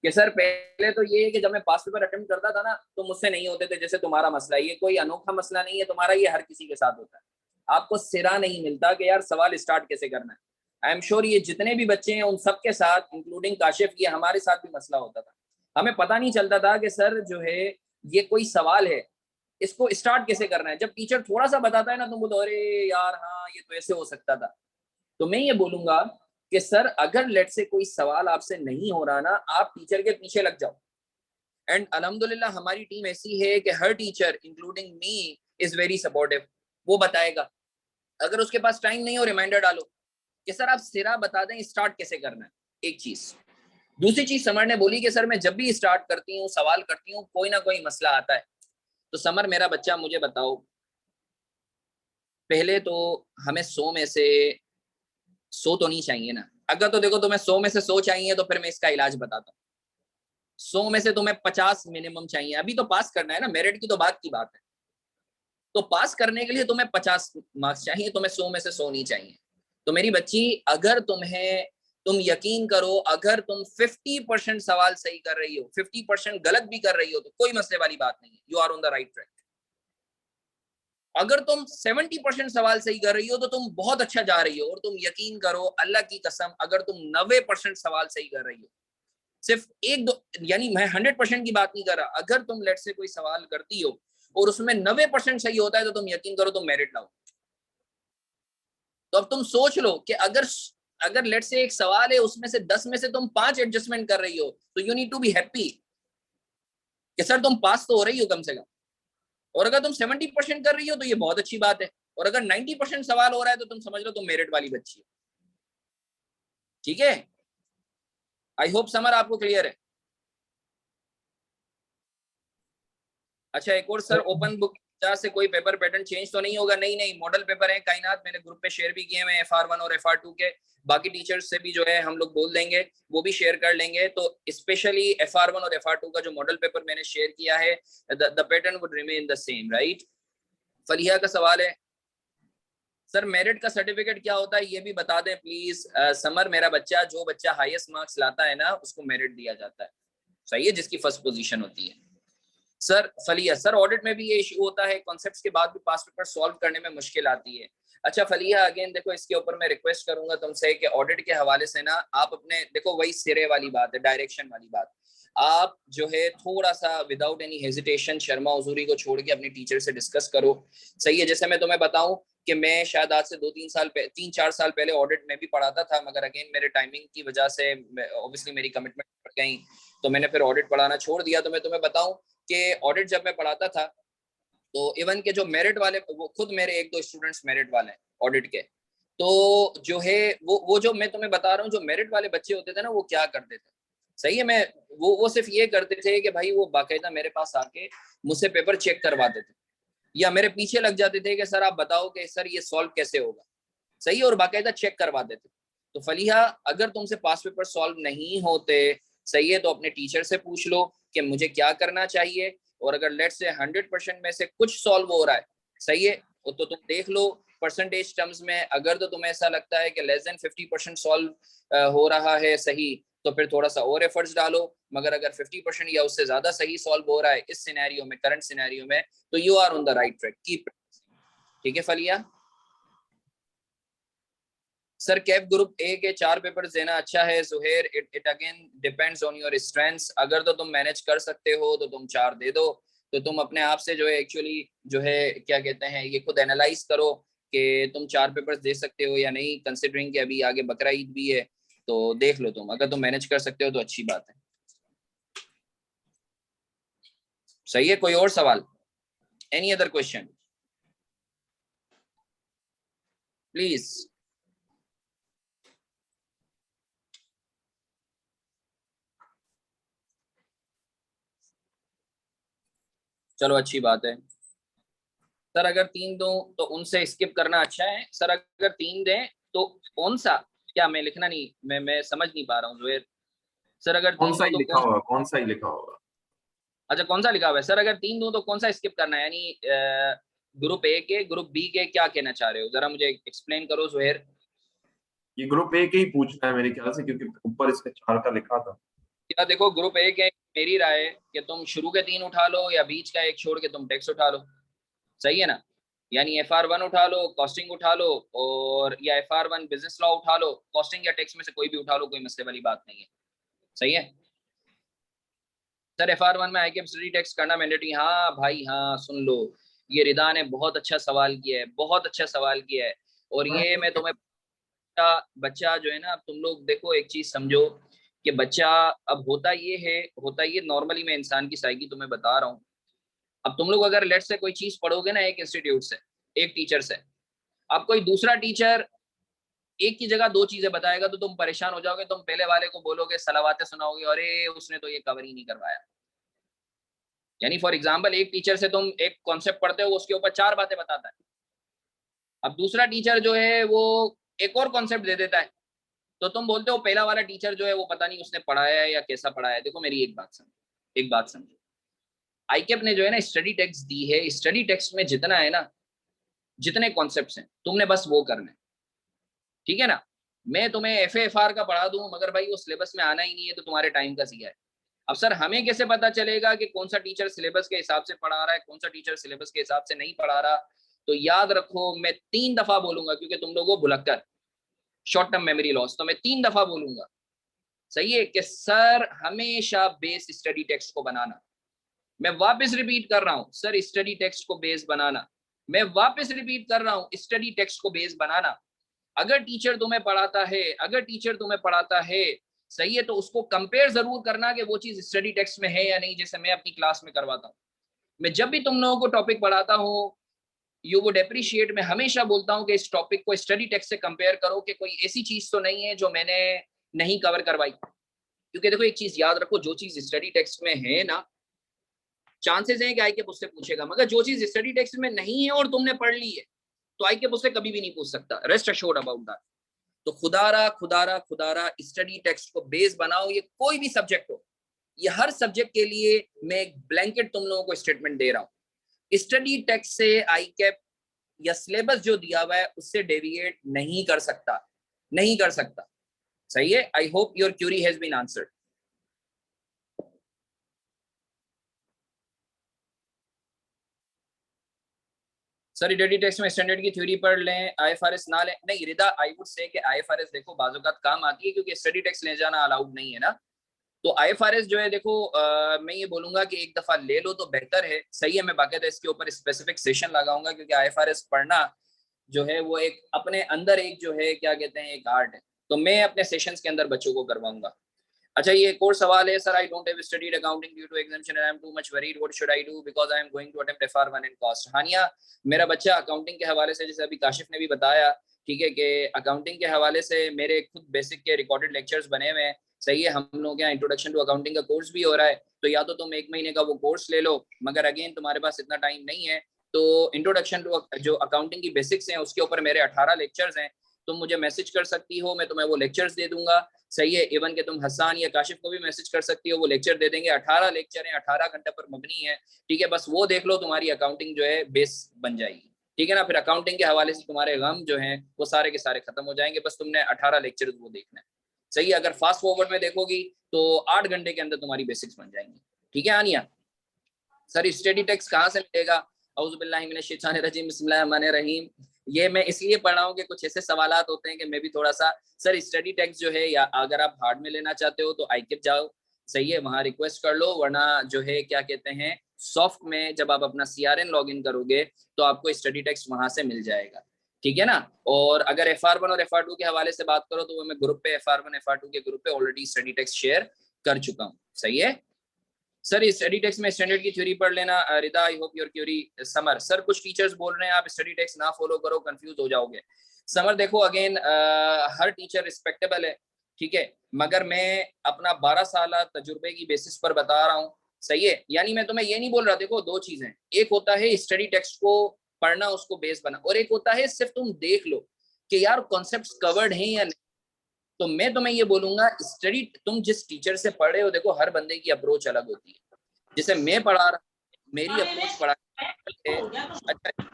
कि सर पहले तो ये है कि जब मैं पास पेपर अटेम्प्ट करता था ना तो मुझसे नहीं होते थे, जैसे तुम्हारा मसला, ये कोई अनोखा मसला नहीं है तुम्हारा, ये हर किसी के साथ होता है। आपको सिरा नहीं मिलता कि यार सवाल स्टार्ट कैसे करना है। आई एम श्योर ये जितने भी बच्चे हैं उन सबके साथ, इंक्लूडिंग काशिफ, ये हमारे साथ भी मसला होता था हमें पता नहीं चलता था कि सर जो है ये कोई सवाल है, इसको स्टार्ट कैसे करना है। जब टीचर थोड़ा सा बताता है ना, तुम बोलो अरे यार हाँ ये तो ऐसे हो सकता था। तो मैं ये बोलूंगा कि सर अगर लेट से कोई सवाल आपसे नहीं हो रहा ना, आप टीचर के पीछे लग जाओ। एंड अल्हम्दुलिल्लाह हमारी टीम ऐसी है कि हर teacher including me is very supportive. वो बताएगा, अगर उसके पास टाइम नहीं हो रिमाइंडर डालो कि सर आप सिरा बता दें स्टार्ट कैसे करना है। एक चीज। दूसरी चीज समर ने बोली कि सर मैं जब भी स्टार्ट करती हूँ सवाल करती हूँ कोई ना कोई मसला आता है। तो समर मेरा बच्चा मुझे बताओ, पहले तो हमें 100 में से 100 तो नहीं चाहिए ना। अगर तो देखो तुम्हें 100 में से 100 चाहिए तो फिर मैं इसका इलाज बताता हूँ। 100 में से तुम्हें 50 मिनिमम चाहिए, अभी तो पास करना है ना, मेरिट की तो बात की बात है। तो पास करने के लिए तुम्हें 50 मार्क्स चाहिए, तुम्हें 100 में से 100 नहीं चाहिए। तो मेरी बच्ची, अगर तुम यकीन करो, अगर तुम 50% सवाल सही कर रही हो, 50% गलत भी कर रही हो, तो कोई मसले वाली बात नहीं है, you are on the right track. अगर तुम 70% सवाल सही कर रही हो तो तुम बहुत अच्छा जा रही हो। और तुम यकीन करो अल्लाह की कसम, अगर तुम 90% सवाल सही कर रही हो, सिर्फ एक दो, यानी मैं 100% की बात नहीं कर रहा, अगर तुम लेट से कोई सवाल करती हो और उसमें 90% सही होता है तो तुम यकीन करो तुम मेरिट लाओ। तो अब तुम सोच लो कि अगर अगर लेट से एक सवाल है उसमें से 10 में से तुम 5 एडजस्टमेंट कर रही हो, तो you need to be happy कि सर तुम पास तो हो रही हो कम से कम। और अगर तुम 70% कर रही हो तो ये बहुत अच्छी बात है। और अगर 90% सवाल हो रहा है तो तुम समझ लो तुम मेरिट वाली बच्ची है। ठीक है, आई होप समर आपको क्लियर है। अच्छा एक और सर, ओपन बुक से कोई पेपर पैटर्न चेंज तो नहीं होगा? नहीं नहीं, मॉडल पेपर है कायनात, मैंने ग्रुप पे शेयर भी किए हैं FR1 और FR2 के। बाकी टीचर्स से भी जो है हम लोग बोल देंगे, वो भी शेयर कर लेंगे। तो स्पेशली FR1 और FR2 का जो मॉडल पेपर मैंने शेयर किया है, the pattern would remain the same, right. फलिया का सवाल है, सर मेरिट का सर्टिफिकेट क्या होता है ये भी बता दें प्लीज। समर, मेरा बच्चा, जो बच्चा हाईएस्ट मार्क्स लाता है ना उसको मेरिट दिया जाता है, सही है, जिसकी फर्स्ट पोजीशन होती है। सर फलिया, सर ऑडिट में भी ये इशू होता है, कॉन्सेप्ट्स के बाद भी पास पेपर सॉल्व करने में मुश्किल आती है। अच्छा फलिया, अगेन देखो इसके ऊपर मैं रिक्वेस्ट करूंगा तुमसे कि ऑडिट के हवाले से ना आप अपने, देखो वही सिरे वाली बात है, डायरेक्शन वाली बात, आप जो है थोड़ा सा विदाउट एनी हेजिटेशन शर्मा हुजूरी को छोड़ के अपने टीचर से डिस्कस करो, सही है। जैसे मैं तुम्हें बताऊं कि मैं शायद आज से 3-4 साल पहले ऑडिट में भी पढ़ाता था, मगर अगेन मेरे टाइमिंग की वजह से ऑब्वियसली मेरी कमिटमेंट बढ़ गई, तो मैंने फिर ऑडिट पढ़ाना छोड़ दिया। तो मैं तुम्हें बताऊं कि ऑडिट जब मैं पढ़ाता था तो इवन के जो मेरिट वाले, वो खुद मेरे 1-2 स्टूडेंट्स मेरिट वाले हैं ऑडिट के। तो जो है वो जो मैं तुम्हें बता रहा हूँ, जो मेरिट वाले बच्चे होते थे ना, वो क्या करते थे, सही है, मैं वो सिर्फ ये करते थे कि भाई वो बाकायदा मेरे पास आके मुझसे पेपर चेक करवाते थे, या मेरे पीछे लग जाते थे कि सर आप बताओ कि सर ये सॉल्व कैसे होगा, सही है, और बाकायदा चेक करवाते थे। तो फलीहा, अगर तुमसे पास पेपर सॉल्व नहीं होते, सही है, तो अपने टीचर से पूछ लो कि मुझे क्या करना चाहिए। और अगर लेट से 100% में से कुछ सॉल्व हो रहा है, सही है, तो तुम देख लो परसेंटेज टर्म्स में। अगर तो तुम्हें ऐसा लगता है कि लेस देन 50% सॉल्व हो रहा है, सही, तो फिर थोड़ा सा और एफर्ट्स डालो। मगर अगर 50% या उससे ज्यादा सही सॉल्व हो रहा है इस सिनेरियो में, करंट सिनेरियो में, तो you are on the right track, keep. ठीक है फलिया। सर कैफ ग्रुप ए के 4 पेपर्स देना अच्छा है Zuhair, it again depends on your strengths. अगर तो तुम मैनेज कर सकते हो तो तुम 4 दे दो। तो तुम अपने आप से जो है एक्चुअली जो है क्या कहते हैं, ये खुद एनालाइज करो कि तुम 4 पेपर्स दे सकते हो या नहीं, कंसिडरिंग कि अभी आगे बकरा ईद भी है। तो देख लो, तुम अगर तुम मैनेज कर सकते हो तो अच्छी बात है, सही है। कोई और सवाल, एनी अदर क्वेश्चन प्लीज। चलो अच्छी बात है। सर अगर 3 दो तो उनसे स्किप करना अच्छा है। सर अगर 3 दें तो कौन सा, क्या मैं लिखना नहीं, मैं समझ नहीं पा रहा हूँ जुबेर। सर अगर कौन 3 सा दो ही तो लिखा कौन, होगा, कौन सा ही लिखा होगा? अच्छा कौन सा लिखा हुआ है? सर अगर 3 दो तो कौन सा स्किप करना है, यानी ग्रुप ए के, ग्रुप बी के, क्या कहना चाह रहे हो, जरा मुझे एक्सप्लेन करो जुबेर। ये ग्रुप ए के ही पूछना है मेरे ख्याल से, क्योंकि ऊपर इसके 4 का लिखा था। या देखो ग्रुप ए के, मेरी राय है कि तुम शुरू के 3 उठा लो या बीच का एक छोड़ के तुम टेक्स्ट उठा लो, सही है ना। यानी FR1 उठा लो, कॉस्टिंग उठा लो, और या FR1 बिजनेस लॉ उठा लो, कॉस्टिंग या टैक्स में से कोई भी उठा लो, कोई मसले वाली बात नहीं है, सही है। सर FR1 में ICAP स्टडी टेक्स्ट करना मैंडेटरी? हाँ भाई हाँ, सुन लो, ये रिदा ने बहुत अच्छा सवाल किया है, बहुत अच्छा सवाल किया है। और ये मैं तुम्हें बच्चा जो है ना, अब तुम लोग देखो एक चीज समझो कि बच्चा, अब होता ये है, होता ये नॉर्मली, मैं इंसान की साइकी तुम्हें बता रहा हूँ। अब तुम लोग अगर लेट से कोई चीज पढ़ोगे ना एक इंस्टीट्यूट से, एक टीचर से, अब कोई दूसरा टीचर एक की जगह दो चीजें बताएगा तो तुम परेशान हो जाओगे। तुम पहले वाले को बोलोगे, सलावातें सुनाओगे, अरे उसने तो ये कवर ही नहीं करवाया। यानी फॉर एग्जाम्पल, एक टीचर से तुम एक कॉन्सेप्ट पढ़ते हो, उसके ऊपर 4 बातें बताता है। अब दूसरा टीचर जो है वो एक और कॉन्सेप्ट दे देता है, तो तुम बोलते हो पहला वाला टीचर जो है वो पता नहीं उसने पढ़ाया है या कैसा पढ़ाया है। देखो मेरी एक बात समझो, एक बात समझो, आईकेप ने जो है ना स्टडी टेक्स्ट दी है, स्टडी टेक्स्ट में जितना है ना, जितने कॉन्सेप्ट्स हैं, तुमने बस वो करने, ठीक है ना। मैं तुम्हें FAFR का पढ़ा दूं, मगर भाई वो सिलेबस में आना ही नहीं है, तो तुम्हारे टाइम का ज़िया है। अब सर हमें कैसे पता चलेगा कि कौन सा टीचर सिलेबस के हिसाब से पढ़ा रहा है, कौन सा टीचर सिलेबस के हिसाब से नहीं पढ़ा रहा? तो याद रखो, मैं 3 दफा बोलूंगा, क्योंकि तुम लोगों को भुलक्कर, शॉर्ट टर्म मेमोरी लॉस, तो मैं 3 दफा बोलूंगा, सही है, कि सर हमेशा बेस स्टडी टेक्स्ट को बनाना। मैं वापस रिपीट कर रहा हूं, सर स्टडी टेक्स्ट को बेस बनाना। मैं वापस रिपीट कर रहा हूं, स्टडी टेक्स्ट को बेस बनाना। अगर टीचर तुम्हें पढ़ाता है, अगर टीचर तुम्हें पढ़ाता है, सही है, तो उसको कंपेयर जरूर करना कि वो चीज स्टडी टेक्स्ट में है या नहीं, जैसे मैं अपनी क्लास में करवाता हूँ। मैं जब भी तुम लोगों को टॉपिक पढ़ाता हूँ, यू वुड अप्रिशिएट, मैं हमेशा बोलता हूँ कि इस टॉपिक को स्टडी टेक्स्ट से कंपेयर करो, कि कोई ऐसी चीज तो नहीं है जो मैंने नहीं कवर करवाई। क्योंकि देखो एक चीज याद रखो, जो चीज स्टडी टेक्स्ट में है ना, चांसेस हैं कि आईके उससे पूछेगा, मगर जो चीज स्टडी टेक्स्ट में नहीं है और तुमने पढ़ ली है, तो आईके उससे कभी भी नहीं पूछ सकता। Rest assured about that. तो खुदारा खुदारा खुदारा स्टडी टेक्स्ट को बेस बनाओ, ये कोई भी सब्जेक्ट हो, ये हर सब्जेक्ट के लिए मैं एक ब्लैंकेट तुम लोगों को स्टेटमेंट दे रहा हूँ। स्टडी टेक्स्ट से आईकेप या सिलेबस जो दिया हुआ है उससे डेविएट नहीं कर सकता, नहीं कर सकता, सही है। I hope your query has been answered. Sir study text में स्टैंडर्ड की थ्योरी पढ़ लें, IFRS ना लें? नहीं रिदा, आई वुड से कि IFRS देखो बाजुकात काम आती है, क्योंकि स्टडी टेक्स्ट ले जाना अलाउड नहीं है ना। तो IFRS जो है देखो, मैं ये बोलूंगा कि एक दफा ले लो तो बेहतर है, सही है। मैं बाकायदा इसके ऊपर स्पेसिफिक सेशन लगाऊंगा, क्योंकि IFRS पढ़ना जो है वो एक अपने अंदर एक जो है क्या कहते हैं, एक आर्ट है। तो मैं अपने सेशंस के अंदर बच्चों को करवाऊंगा। अच्छा, ये एक और सवाल है, sir I don't have studied accounting due to examination and I am too much worried, what should I do because I am going to attempt FR1 in cost. Hania, मेरा बच्चा अकाउंटिंग के हवाले से, जैसे अभी काशिफ ने भी बताया, ठीक है, कि अकाउंटिंग के हवाले से मेरे खुद बेसिक के रिकॉर्डेड लेक्चर्स बने हुए हैं, सही है। हम लोग यहाँ इंट्रोडक्शन टू अकाउंटिंग का कोर्स भी हो रहा है, तो या तो तुम 1 महीने का वो कोर्स ले लो, मगर अगेन तुम्हारे पास इतना टाइम नहीं है, तो इंट्रोडक्शन टू जो अकाउंटिंग की बेसिक्स हैं उसके ऊपर मेरे 18 लेक्चर्स हैं। तुम मुझे मैसेज कर सकती हो, मैं तुम्हें वो लेक्चर्स दे दूंगा, सही है। इवन के तुम हसन या काशिफ को भी मैसेज कर सकती हो, वो लेक्चर दे देंगे। 18 लेक्चर हैं, 18 घंटे पर मबनी है, ठीक है। बस वो देख लो, तुम्हारी अकाउंटिंग जो है बेस बन जाएगी, ठीक है ना। फिर अकाउंटिंग के हवाले से तुम्हारे गम जो हैं वो सारे के सारे खत्म हो जाएंगे, बस तुमने 18 लेक्चर वो देखना है, सही है। अगर फास्ट फॉरवर्ड में देखोगी तो 8 घंटे के अंदर तुम्हारी बेसिक्स बन जाएंगी, ठीक है। आनिया, सर स्टडी टेक्स्ट कहाँ से मिलेगा? औज़ुबिल्लाहि मिनश शैतानिर रजीम, बिस्मिल्लाहिर रहमानिर रहीम। ये मैं इसलिए पढ़ रहा हूँ कि कुछ ऐसे सवालात होते हैं कि मैं भी थोड़ा सा, सर स्टडी टेक्स्ट जो है, या अगर आप हार्ड में लेना चाहते हो तो आईकिप जाओ, सही है, वहां रिक्वेस्ट कर लो, वरना जो है क्या कहते हैं, सॉफ्ट में जब आप अपना CRN लॉग इन करोगे तो आपको स्टडी टेक्स्ट वहां से मिल जाएगा, ठीक है ना। और अगर FR1 और FR2 के हवाले से बात करो तो वो मैं ग्रुप पे, FR1 FR2 के ग्रुप पे ऑलरेडी स्टडी टेक्स्ट शेयर कर चुका हूँ, सही है। सर स्टडी टेक्स्ट में स्टैंडर्ड की थ्योरी पढ़ लेना। Rida, I hope your query. Samar, sir कुछ टीचर्स बोल रहे हैं आप स्टडी टेक्स्ट ना फॉलो करो, कंफ्यूज हो जाओगे। समर देखो अगेन, हर टीचर रिस्पेक्टेबल है, ठीक है, मगर मैं अपना 12 साल तजुर्बे की बेसिस पर बता रहा हूँ, सही है। यानी मैं तुम्हें ये नहीं बोल रहा, देखो दो चीजें, एक होता है स्टडी टेक्स्ट को पढ़ना, उसको बेस बना, और एक होता है सिर्फ तुम देख लो कि यार कॉन्सेप्ट्स कवर्ड हैं या नहीं। तो मैं तुम्हें ये बोलूंगा, स्टडी तुम जिस टीचर से पढ़ रहे हो, देखो हर बंदे की अप्रोच अलग होती है। जैसे मैं पढ़ा रहा, मेरी अप्रोच पढ़ा है, अच्छा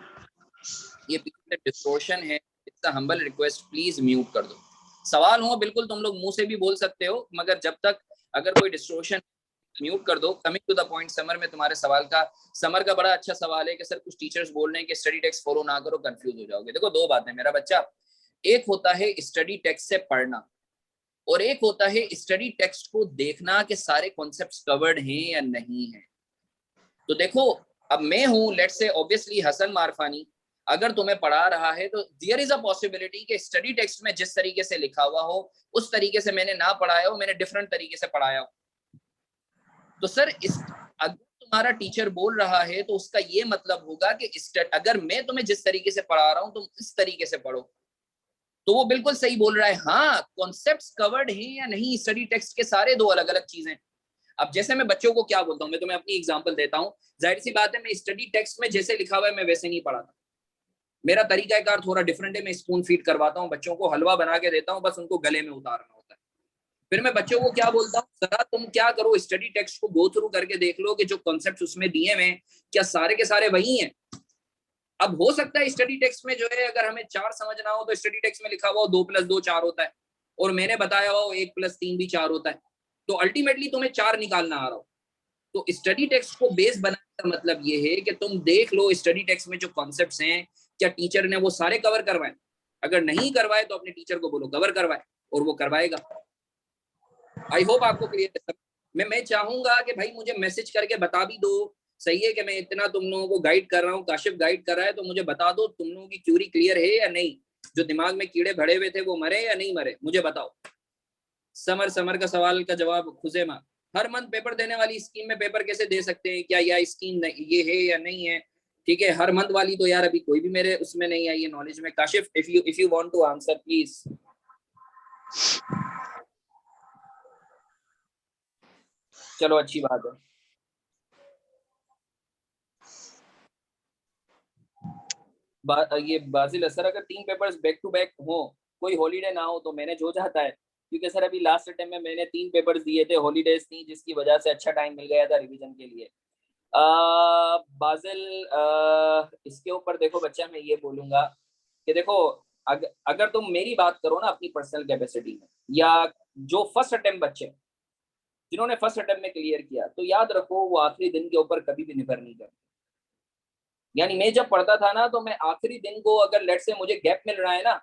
ये पीछे डिस्टोर्शन है, it's a humble request, please mute कर दो। सवाल हो बिल्कुल तुम लोग मुंह से भी बोल सकते हो, मगर जब तक अगर कोई डिस्टोर्शन, म्यूट कर दो। Coming to the point Samar, में तुम्हारे सवाल का, समर का बड़ा अच्छा सवाल है कि सर कुछ टीचर्स बोल रहे हैं कि स्टडी टेक्स्ट फॉलो ना करो, कंफ्यूज हो जाओगे। देखो दो बातें मेरा बच्चा, एक होता है स्टडी टेक्स्ट से पढ़ना, और एक होता है स्टडी टेक्स्ट को देखना कि सारे कॉन्सेप्ट्स कवर्ड हैं या नहीं है। तो देखो, अब मैं हूं लेट्स से ऑब्वियसली हसन मारफानी, अगर तुम्हें पढ़ा रहा है तो देयर इज अ पॉसिबिलिटी कि स्टडी टेक्स्ट में जिस तरीके से लिखा हुआ हो उस तरीके से मैंने ना पढ़ाया हो, मैंने डिफरेंट तरीके से पढ़ाया हो। तो सर अगर तुम्हारा टीचर बोल रहा है तो उसका ये मतलब होगा कि अगर मैं तुम्हें जिस तरीके से पढ़ा रहा हूं तुम इस तरीके से पढ़ो, तो वो बिल्कुल सही बोल रहा है। हाँ, कॉन्सेप्ट्स कवर्ड हैं या नहीं स्टडी टेक्स्ट के, सारे दो अलग अलग चीजें। अब जैसे मैं बच्चों को क्या बोलता हूँ, मैं तुम्हें अपनी एग्जांपल देता हूँ। जाहिर सी बात है, मैं स्टडी टेक्स्ट में जैसे लिखा हुआ है मैं वैसे नहीं पढ़ाता, मेरा तरीकाकार थोड़ा डिफरेंट है। मैं स्पून फीड करवाता हूँ बच्चों को, हलवा बना के देता हूँ, बस उनको गले में उतारना होता है। फिर मैं बच्चों को क्या बोलता हूँ, जरा तुम क्या करो, स्टडी टेक्स्ट को गो थ्रू करके देख लो कि जो कॉन्सेप्ट उसमें दिए हुए क्या सारे के सारे वही हैं। अब हो सकता है स्टडी टेक्स्ट में जो है अगर हमें 4 समझना हो तो स्टडी टेक्स्ट में लिखा हुआ हो 2 + 2 4 होता है, और मैंने बताया हुआ 1 + 3 भी 4 होता है, तो अल्टीमेटली तुम्हें 4 निकालना आ रहा हो। तो स्टडी टेक्स्ट को बेस बनाने का मतलब ये है कि तुम देख लो स्टडी टेक्स्ट में जो कॉन्सेप्ट्स हैं क्या टीचर ने वो सारे कवर करवाए। अगर नहीं करवाए तो अपने टीचर को बोलो कवर करवाए, और वो करवाएगा। आई होप आपको क्लियर है। मैं चाहूंगा कि भाई मुझे मैसेज करके बता भी दो, सही है कि मैं इतना तुम लोगों को गाइड कर रहा हूँ, काशिफ गाइड कर रहा है, तो मुझे बता दो तुम लोगों की क्यूरी क्लियर है या नहीं, जो दिमाग में कीड़े भरे हुए थे वो मरे या नहीं मरे, मुझे बताओ। समर का सवाल का जवाब खुजेमा, हर मंथ पेपर देने वाली स्कीम में पेपर कैसे दे सकते हैं, क्या यह स्कीम ये है या नहीं है? ठीक है, हर मंथ वाली तो यार अभी कोई भी मेरे उसमें नहीं आई है नॉलेज में। Kashif, if you want to answer please. चलो अच्छी बात है। ये बाजिल असर, अगर 3 पेपर्स बैक टू बैक हो, कोई हॉलीडे ना हो तो मैनेज हो जाता है? क्योंकि सर अभी लास्ट अटेम्प्ट में मैंने 3 पेपर्स दिए थे, हॉलीडेज थी जिसकी वजह से अच्छा टाइम मिल गया था रिवीजन के लिए। बाजिल, इसके ऊपर देखो बच्चा, मैं ये बोलूंगा कि देखो, अगर तुम मेरी बात करो ना अपनी पर्सनल कैपेसिटी में, या जो फर्स्ट अटेम्प्ट बच्चे जिन्होंने फर्स्ट अटेम्प्ट में क्लियर किया, तो याद रखो वो आखिरी दिन के ऊपर कभी भी निर्भर नहीं करते। यानी मैं जब पढ़ता था ना, तो मैं आखिरी दिन को, अगर लेट से मुझे गैप मिल रहा है ना,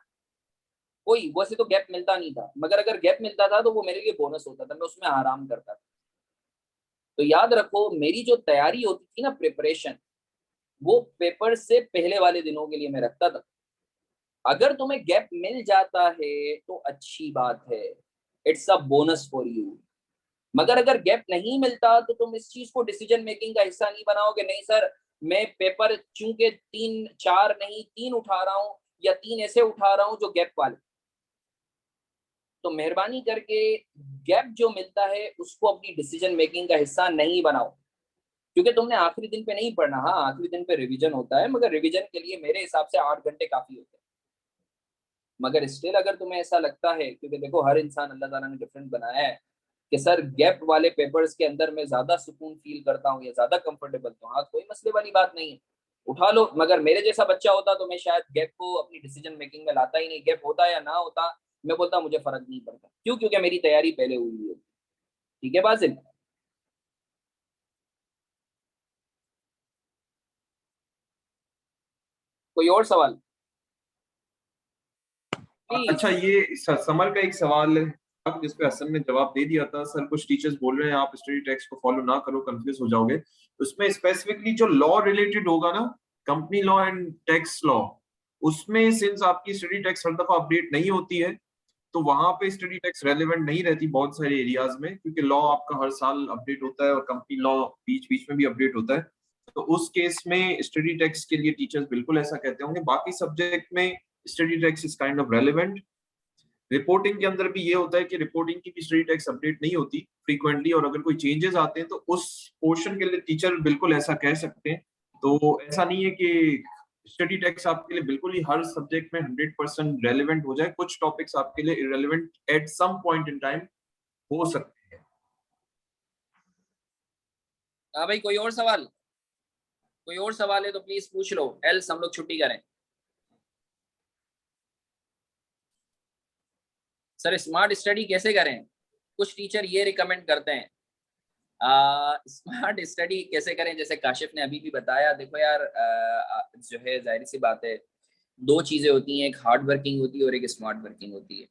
कोई वैसे तो गैप मिलता नहीं था, मगर अगर गैप मिलता था तो वो मेरे लिए बोनस होता था, मैं उसमें आराम करता था। तो याद रखो मेरी जो तैयारी होती थी ना, प्रिपरेशन, वो पेपर से पहले वाले दिनों के लिए मैं रखता था। अगर तुम्हें गैप मिल जाता है तो अच्छी बात है, it's a bonus for you. मगर अगर गैप नहीं मिलता तो तुम इस चीज को डिसीजन मेकिंग का हिस्सा नहीं बनाओगे, नहीं सर मैं पेपर चूंकि 3 4 नहीं 3 उठा रहा हूँ, या 3 ऐसे उठा रहा हूँ जो गैप वाले। तो मेहरबानी करके गैप जो मिलता है उसको अपनी डिसीजन मेकिंग का हिस्सा नहीं बनाओ, क्योंकि तुमने आखिरी दिन पे नहीं पढ़ना। हाँ, आखिरी दिन पे रिवीजन होता है, मगर रिवीजन के लिए मेरे हिसाब से 8 घंटे काफी होते हैं। मगर स्टिल अगर तुम्हें ऐसा लगता है, क्योंकि देखो हर इंसान अल्लाह ताला ने डिफरेंट बनाया है, कि सर गैप वाले पेपर्स के अंदर मैं ज्यादा सुकून फील करता हूँ या ज्यादा कंफर्टेबल, तो हाँ कोई मसले वाली बात नहीं है, उठा लो। मगर मेरे जैसा बच्चा होता तो मैं शायद गैप को अपनी डिसीजन मेकिंग में लाता ही नहीं। गैप होता या ना होता, मैं बोलता मुझे फर्क नहीं पड़ता। क्यों? क्योंकि मेरी तैयारी पहले हुई है। ठीक है बाजिल? कोई और सवाल अच्छा, प्लीज? ये समर का एक सवाल है अब जिस पे हसन ने जवाब दे दिया था। सर कुछ टीचर्स बोल रहे हैं आप स्टडी टेक्स्ट को फॉलो ना करो, कंफ्यूज हो जाओगे। उसमें स्पेसिफिकली जो लॉ रिलेटेड होगा ना, company law and tax law, उसमें सिंस आपकी स्टडी टेक्स्ट हर दफा अपडेट नहीं होती है, तो वहां पे स्टडी टेक्स्ट रेलेवेंट नहीं रहती बहुत सारे एरियाज में, क्योंकि लॉ आपका हर साल अपडेट होता है और कंपनी लॉ बीच बीच में भी अपडेट होता है। तो उस केस में स्टडी टेक्स्ट के लिए टीचर्स बिल्कुल ऐसा कहते होंगे। बाकी सब्जेक्ट में study text is kind of relevant. Reporting के अंदर भी ये होता है कि रिपोर्टिंग की भी स्टडी टेक्स्ट अपडेट नहीं होती फ्रीक्वेंटली, और अगर कोई चेंजेस आते हैं तो उस पोर्शन के लिए टीचर बिल्कुल ऐसा कह सकते हैं। तो ऐसा नहीं है कि स्टडी टेक्स्ट आपके लिए बिल्कुल ही हर सब्जेक्ट में 100% रेलिवेंट हो जाए। कुछ टॉपिक्स आपके लिए irrelevant at some point in time हो सकते हैं। हाँ भाई, कोई और सवाल? कोई और सवाल है तो प्लीज पूछ लो, एल्स हम लोग छुट्टी करें। सर स्मार्ट स्टडी कैसे करें? कुछ टीचर ये रिकमेंड करते हैं। स्मार्ट स्टडी कैसे करें, जैसे काशिफ ने अभी भी बताया। देखो यार, जो है जाहिर सी बात है, 2 चीजें होती हैं, एक हार्ड वर्किंग होती है और एक स्मार्ट वर्किंग होती है।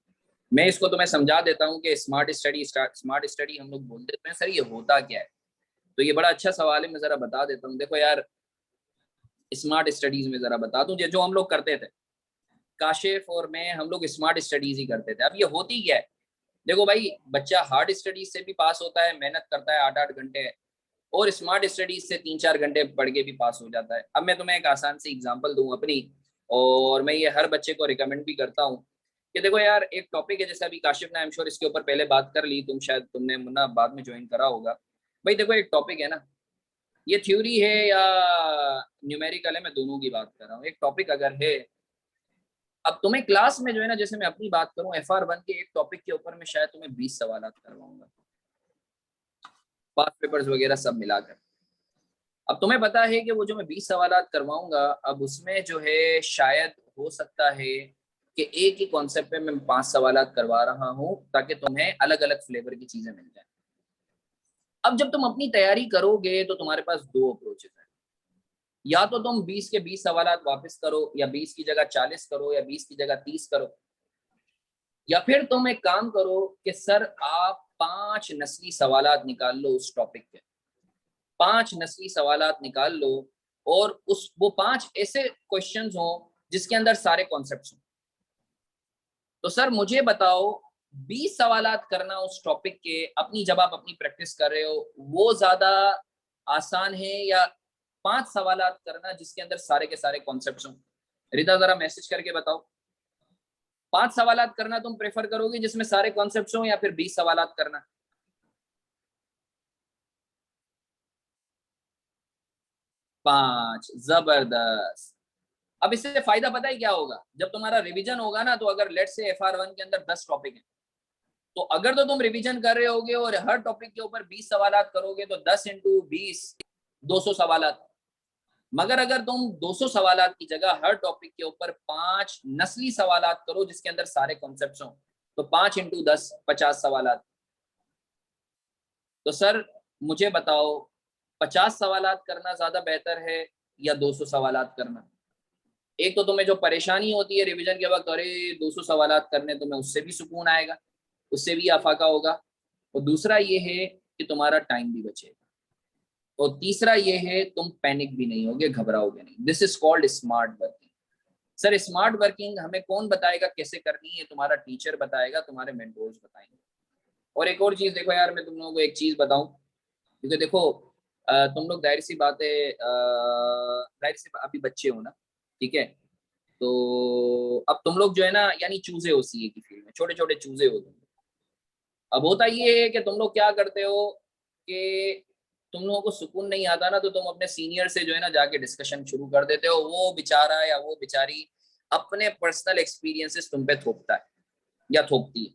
मैं इसको तुम्हें समझा देता हूँ कि स्मार्ट स्टडी हम लोग बोलते हैं सर, ये होता क्या है। तो ये बड़ा अच्छा सवाल है, मैं जरा बता देता हूँ। देखो यार, स्मार्ट स्टडीज में जरा बता दूं, जो हम लोग करते थे, काशिफ और मैं, हम लोग स्मार्ट स्टडीज ही करते थे। अब ये होती क्या है, देखो भाई, बच्चा हार्ड स्टडीज से भी पास होता है, मेहनत करता है 8-8 घंटे, और स्मार्ट स्टडीज से 3-4 घंटे पढ़ के भी पास हो जाता है। अब मैं तुम्हें एक आसान सी एग्जांपल दूं अपनी, और मैं ये हर बच्चे को रिकमेंड भी करता हूँ कि देखो यार, एक टॉपिक है, जैसे अभी काशिफ ने आई एम श्योर इसके ऊपर पहले बात कर ली, शायद तुमने मुन्ना बाद में ज्वाइन करा होगा। भाई देखो, एक टॉपिक है ना, ये थ्योरी है या न्यूमेरिकल है, मैं दोनों की बात कर रहा हूँ। एक टॉपिक अगर है, अब तुम्हें क्लास में जो है ना, जैसे मैं अपनी बात करूं, FR1 के एक टॉपिक के ऊपर मैं शायद तुम्हें 20 सवाल करवाऊंगा, पास पेपर्स वगैरह सब मिलाकर। अब तुम्हें पता है कि वो जो मैं 20 सवाल करवाऊंगा, अब उसमें जो है शायद हो सकता है कि एक ही कॉन्सेप्ट पे मैं 5 सवाल करवा रहा हूं, ताकि तुम्हें अलग अलग फ्लेवर की चीजें मिल जाए। अब जब तुम अपनी तैयारी करोगे तो तुम्हारे पास दो अप्रोचेस हैं, या तो तुम 20 के 20 सवाल वापस करो, या 20 की जगह 40 करो, या 20 की जगह 30 करो, या फिर तुम एक काम करो कि सर आप 5 नस्ली सवालात निकाल लो उस टॉपिक के, 5 नस्ली सवालात निकाल लो, और उस वो 5 ऐसे क्वेश्चंस हो जिसके अंदर सारे कॉन्सेप्ट्स हो। तो सर मुझे बताओ, 20 सवालात करना उस टॉपिक के, अपनी जब आप अपनी प्रैक्टिस कर रहे हो, वो ज्यादा आसान है, या 5 सवालात करना जिसके अंदर सारे के सारे कॉन्सेप्ट्स हो? रिदा जरा मैसेज करके बताओ, 5 सवालात करना तुम प्रेफर करोगे जिसमें सारे कॉन्सेप्ट्स हो, या फिर 20 सवालात करना? 5, जबरदस्त। अब इससे फायदा पता है क्या होगा, जब तुम्हारा रिवीजन होगा ना, तो अगर लेट से FR1 के अंदर 10 टॉपिक है, तो अगर तो तुम रिवीजन कर रहे होगे और हर टॉपिक के ऊपर 20 सवालात करोगे, तो 10 × 20 200 सवालात। मगर अगर तुम 200 सवालात की जगह हर टॉपिक के ऊपर 5 नस्ली सवालात करो जिसके अंदर सारे कॉन्सेप्ट हों, तो 5 × 10 50 सवालात। तो सर मुझे बताओ, 50 सवालात करना ज्यादा बेहतर है या 200 सवालात करना? एक तो तुम्हें जो परेशानी होती है रिवीजन के वक्त, अरे 200 सवालात करने, तुम्हें उससे भी सुकून आएगा, उससे भी अफाका होगा। और दूसरा ये है कि तुम्हारा टाइम भी बचेगा। और तीसरा ये है, तुम पैनिक भी नहीं होगे, घबराओगे नहीं। This is called smart working. Sir smart working हमें कौन बताएगा कैसे करनी है? तुम्हारा टीचर बताएगा, तुम्हारे मेंटोर्स बताएंगे। और एक और चीज देखो यार, मैं तुम लोगों को एक चीज बताऊं, क्योंकि देखो तुम लोग जाहिर सी बात है, जाहिर सी अभी बच्चे हो ना, ठीक है? तो अब तुम लोग जो है ना, यानी चूजे हो सीए की फील्ड में, छोटे छोटे चूजे हो तुम। अब होता ये है कि तुम लोग क्या करते हो कि तुम लोगों को सुकून नहीं आता ना, तो तुम अपने सीनियर से जो है ना जाके डिस्कशन शुरू कर देते हो। वो बेचारा या वो बेचारी अपने पर्सनल एक्सपीरियंसेस तुम पे थोपता है या थोपती है।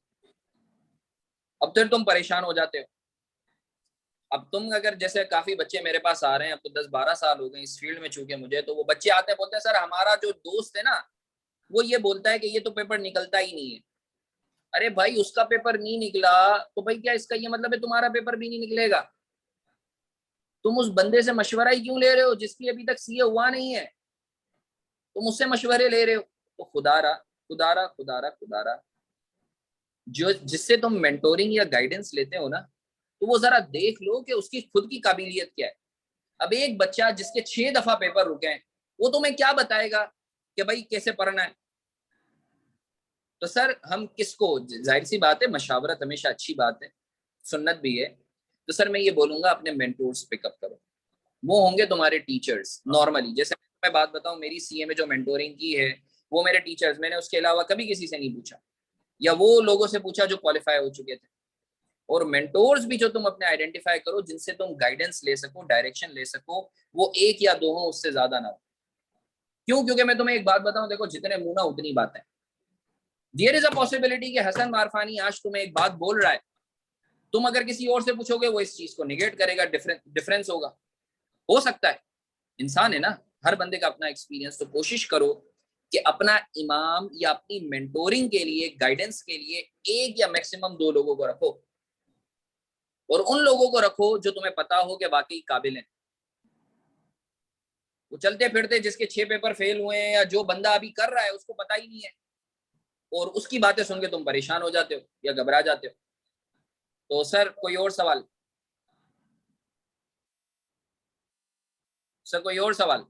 अब फिर तुम परेशान हो जाते हो। अब तुम अगर, जैसे काफी बच्चे मेरे पास आ रहे हैं, अब तो 10-12 साल हो गए इस फील्ड में चूंकि मुझे, तो वो बच्चे आते हैं, बोलते हैं सर हमारा जो दोस्त है ना, वो ये बोलता है कि ये तो पेपर निकलता ही नहीं है। अरे भाई, उसका पेपर नहीं निकला तो भाई क्या इसका ये मतलब है तुम्हारा पेपर भी नहीं निकलेगा? तुम उस बंदे से मशवरा ही क्यों ले रहे हो जिसकी अभी तक सीए हुआ नहीं है? तुम उससे मशवरे ले रहे हो। तो खुदारा खुदारा खुदारा खुदारा, जो जिससे तुम मेंटोरिंग या गाइडेंस लेते हो ना, तो वो जरा देख लो कि उसकी खुद की काबिलियत क्या है। अब एक बच्चा जिसके 6 दफा पेपर रुके हैं, वो तुम्हें क्या बताएगा कि भाई कैसे पढ़ना है? तो सर हम किसको, जाहिर सी बात है मशावरत हमेशा अच्छी बात है, सुन्नत भी है। तो सर मैं ये बोलूंगा, अपने मेंटोर्स पिकअप करो। वो होंगे तुम्हारे टीचर्स। नॉर्मली जैसे मैं बात बताऊं, मेरी सीए में जो मेंटोरिंग की है, वो मेरे टीचर्स, मैंने उसके अलावा कभी किसी से नहीं पूछा, या वो लोगों से पूछा जो क्वालिफाई हो चुके थे। और मेंटोर्स भी जो तुम अपने आइडेंटिफाई करो, जिनसे तुम गाइडेंस ले सको, डायरेक्शन ले सको, वो एक या दो हो, उससे ज्यादा ना हो। क्यों? क्योंकि मैं तुम्हें एक बात बताऊं, देखो जितने मुंह ना उतनी बात है। देयर इज अ पॉसिबिलिटी कि हसन मारफानी आज तुम्हें एक बात बोल रहा है, तुम अगर किसी और से पूछोगे वो इस चीज को निगेट करेगा, डिफरेंस होगा। हो सकता है, इंसान है ना, हर बंदे का अपना एक्सपीरियंस। तो कोशिश करो कि अपना इमाम या अपनी मेंटोरिंग के लिए, गाइडेंस के लिए, एक या मैक्सिमम दो लोगों को रखो। और उन लोगों को रखो जो तुम्हें पता हो कि वाकई काबिल हैं। वो चलते फिरते जिसके 6 पेपर फेल हुए हैं, या जो बंदा अभी कर रहा है उसको पता ही नहीं है, और उसकी बातें सुन के तुम परेशान हो जाते हो या घबरा जाते हो। तो सर कोई और सवाल? सर कोई और सवाल?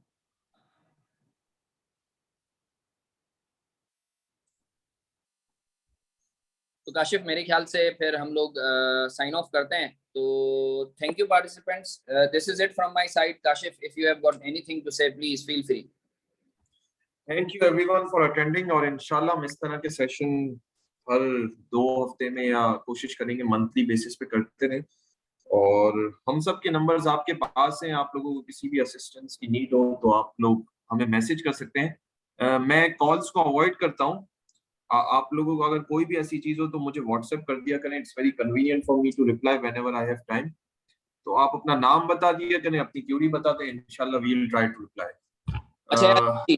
तो काशिफ मेरे ख्याल से फिर हम लोग साइन ऑफ करते हैं। तो thank you participants, this is it from my side. Kashif, if you have got anything to say please feel free. Thank you everyone for attending, और इंशाल्लाह हम इस तरह के सेशन हर 2 हफ्ते में या कोशिश करेंगे मंथली बेसिस पे करते रहें। और हम सब के नंबर्स आपके पास हैं, आप लोगों को किसी भी असिस्टेंस की नीड हो तो आप लोग हमें मैसेज कर सकते हैं। मैं कॉल्स को अवॉइड करता हूँ। आप लोगों को अगर कोई भी ऐसी चीज हो तो मुझे व्हाट्सएप कर दिया करें, it's very convenient for me to reply whenever I have time. तो आप अपना नाम बता दिया करें, अपनी क्यूरी बता दें, इंशाल्लाह वी विल ट्राई टू अच्छा रिप्लाई। यार,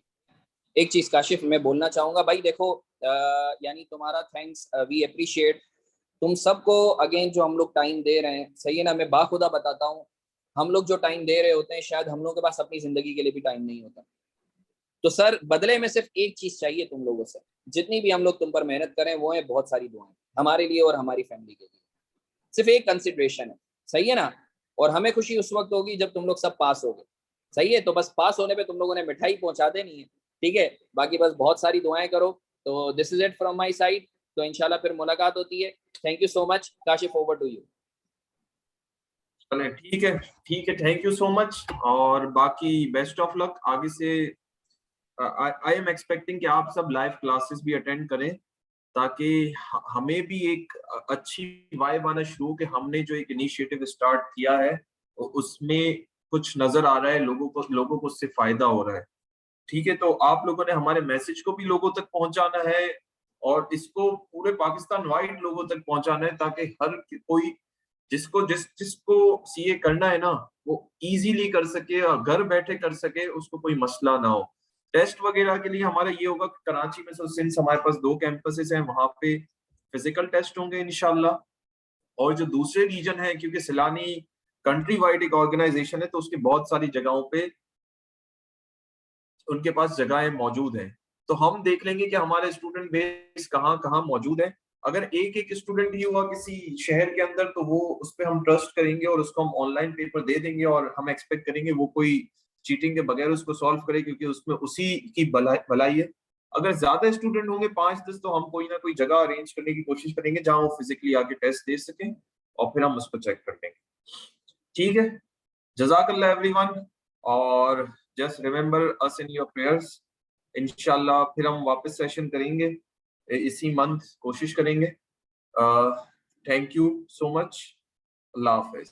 एक चीज काशिफ मैं बोलना चाहूंगा भाई, देखो यानी तुम्हारा थैंक्स, वी अप्रिशिएट तुम सबको। अगेन जो हम लोग टाइम दे रहे हैं, सही है ना, मैं बाखुदा बताता हूँ, हम लोग जो टाइम दे रहे होते हैं शायद हम लोगों के पास अपनी जिंदगी के लिए भी टाइम नहीं होता। तो सर बदले में सिर्फ एक चीज चाहिए तुम लोगों से, जितनी भी हम लोग तुम पर मेहनत करें वो है बहुत सारी दुआएं हमारे लिए और हमारी फैमिली के लिए। सिर्फ एक कंसिडरेशन है, सही है ना। और हमें खुशी उस वक्त होगी जब तुम लोग सब पास हो गए, सही है। तो बस पास होने पे तुम लोगों ने मिठाई पहुंचा देनी है, ठीक है। बाकी बस बहुत सारी दुआएं करो। तो this is it from my side. तो इंशाल्लाह फिर मुलाकात होती है। Thank you so much Kashif, over to you. चले ठीक है, ठीक है, थैंक यू सो मच, और बाकी बेस्ट ऑफ लक आगे से। आई एम एक्सपेक्टिंग कि आप सब लाइव क्लासेस भी अटेंड करें, ताकि हमें भी एक अच्छी वाइब आना शुरू हो कि हमने जो एक इनिशिएटिव स्टार्ट किया है उसमें कुछ नजर आ रहा है, लोगों को उससे फायदा हो रहा है। ठीक है, तो आप लोगों ने हमारे मैसेज को भी लोगों तक पहुंचाना है, और इसको पूरे पाकिस्तान वाइड लोगों तक पहुंचाना है, ताकि हर कोई जिसको सीए करना है ना, वो इजीली कर सके और घर बैठे कर सके, उसको कोई मसला ना हो। टेस्ट वगैरह के लिए हमारा ये होगा कि कराची में सिंस हमारे पास 2 कैंपसेस हैं, वहां पे फिजिकल टेस्ट होंगे इंशाल्लाह। और जो दूसरे रीजन है, क्योंकि सिलानी कंट्री वाइड एक ऑर्गेनाइजेशन है, तो उसकी बहुत सारी जगहों पे उनके पास जगहें मौजूद हैं। तो हम देख लेंगे कि हमारे स्टूडेंट बेस कहाँ कहाँ मौजूद है। अगर एक एक स्टूडेंट ही हुआ किसी शहर के अंदर, तो वो उस पर हम ट्रस्ट करेंगे और उसको हम ऑनलाइन पेपर दे देंगे, और हम एक्सपेक्ट करेंगे वो कोई चीटिंग के बगैर उसको सॉल्व करे, क्योंकि उसमें उसी की भलाई है। अगर ज्यादा स्टूडेंट होंगे 5-10, तो हम कोई ना कोई जगह अरेंज करने की कोशिश करेंगे जहां वो फिजिकली आके टेस्ट दे सकें, और फिर हम उसको चेक कर लेंगे। ठीक है, जजाकल्लाह एवरीवन, और just remember us in your prayers. इंशाल्लाह फिर हम वापस सेशन करेंगे इसी मंथ, कोशिश करेंगे। Thank you so much, Allah Hafiz.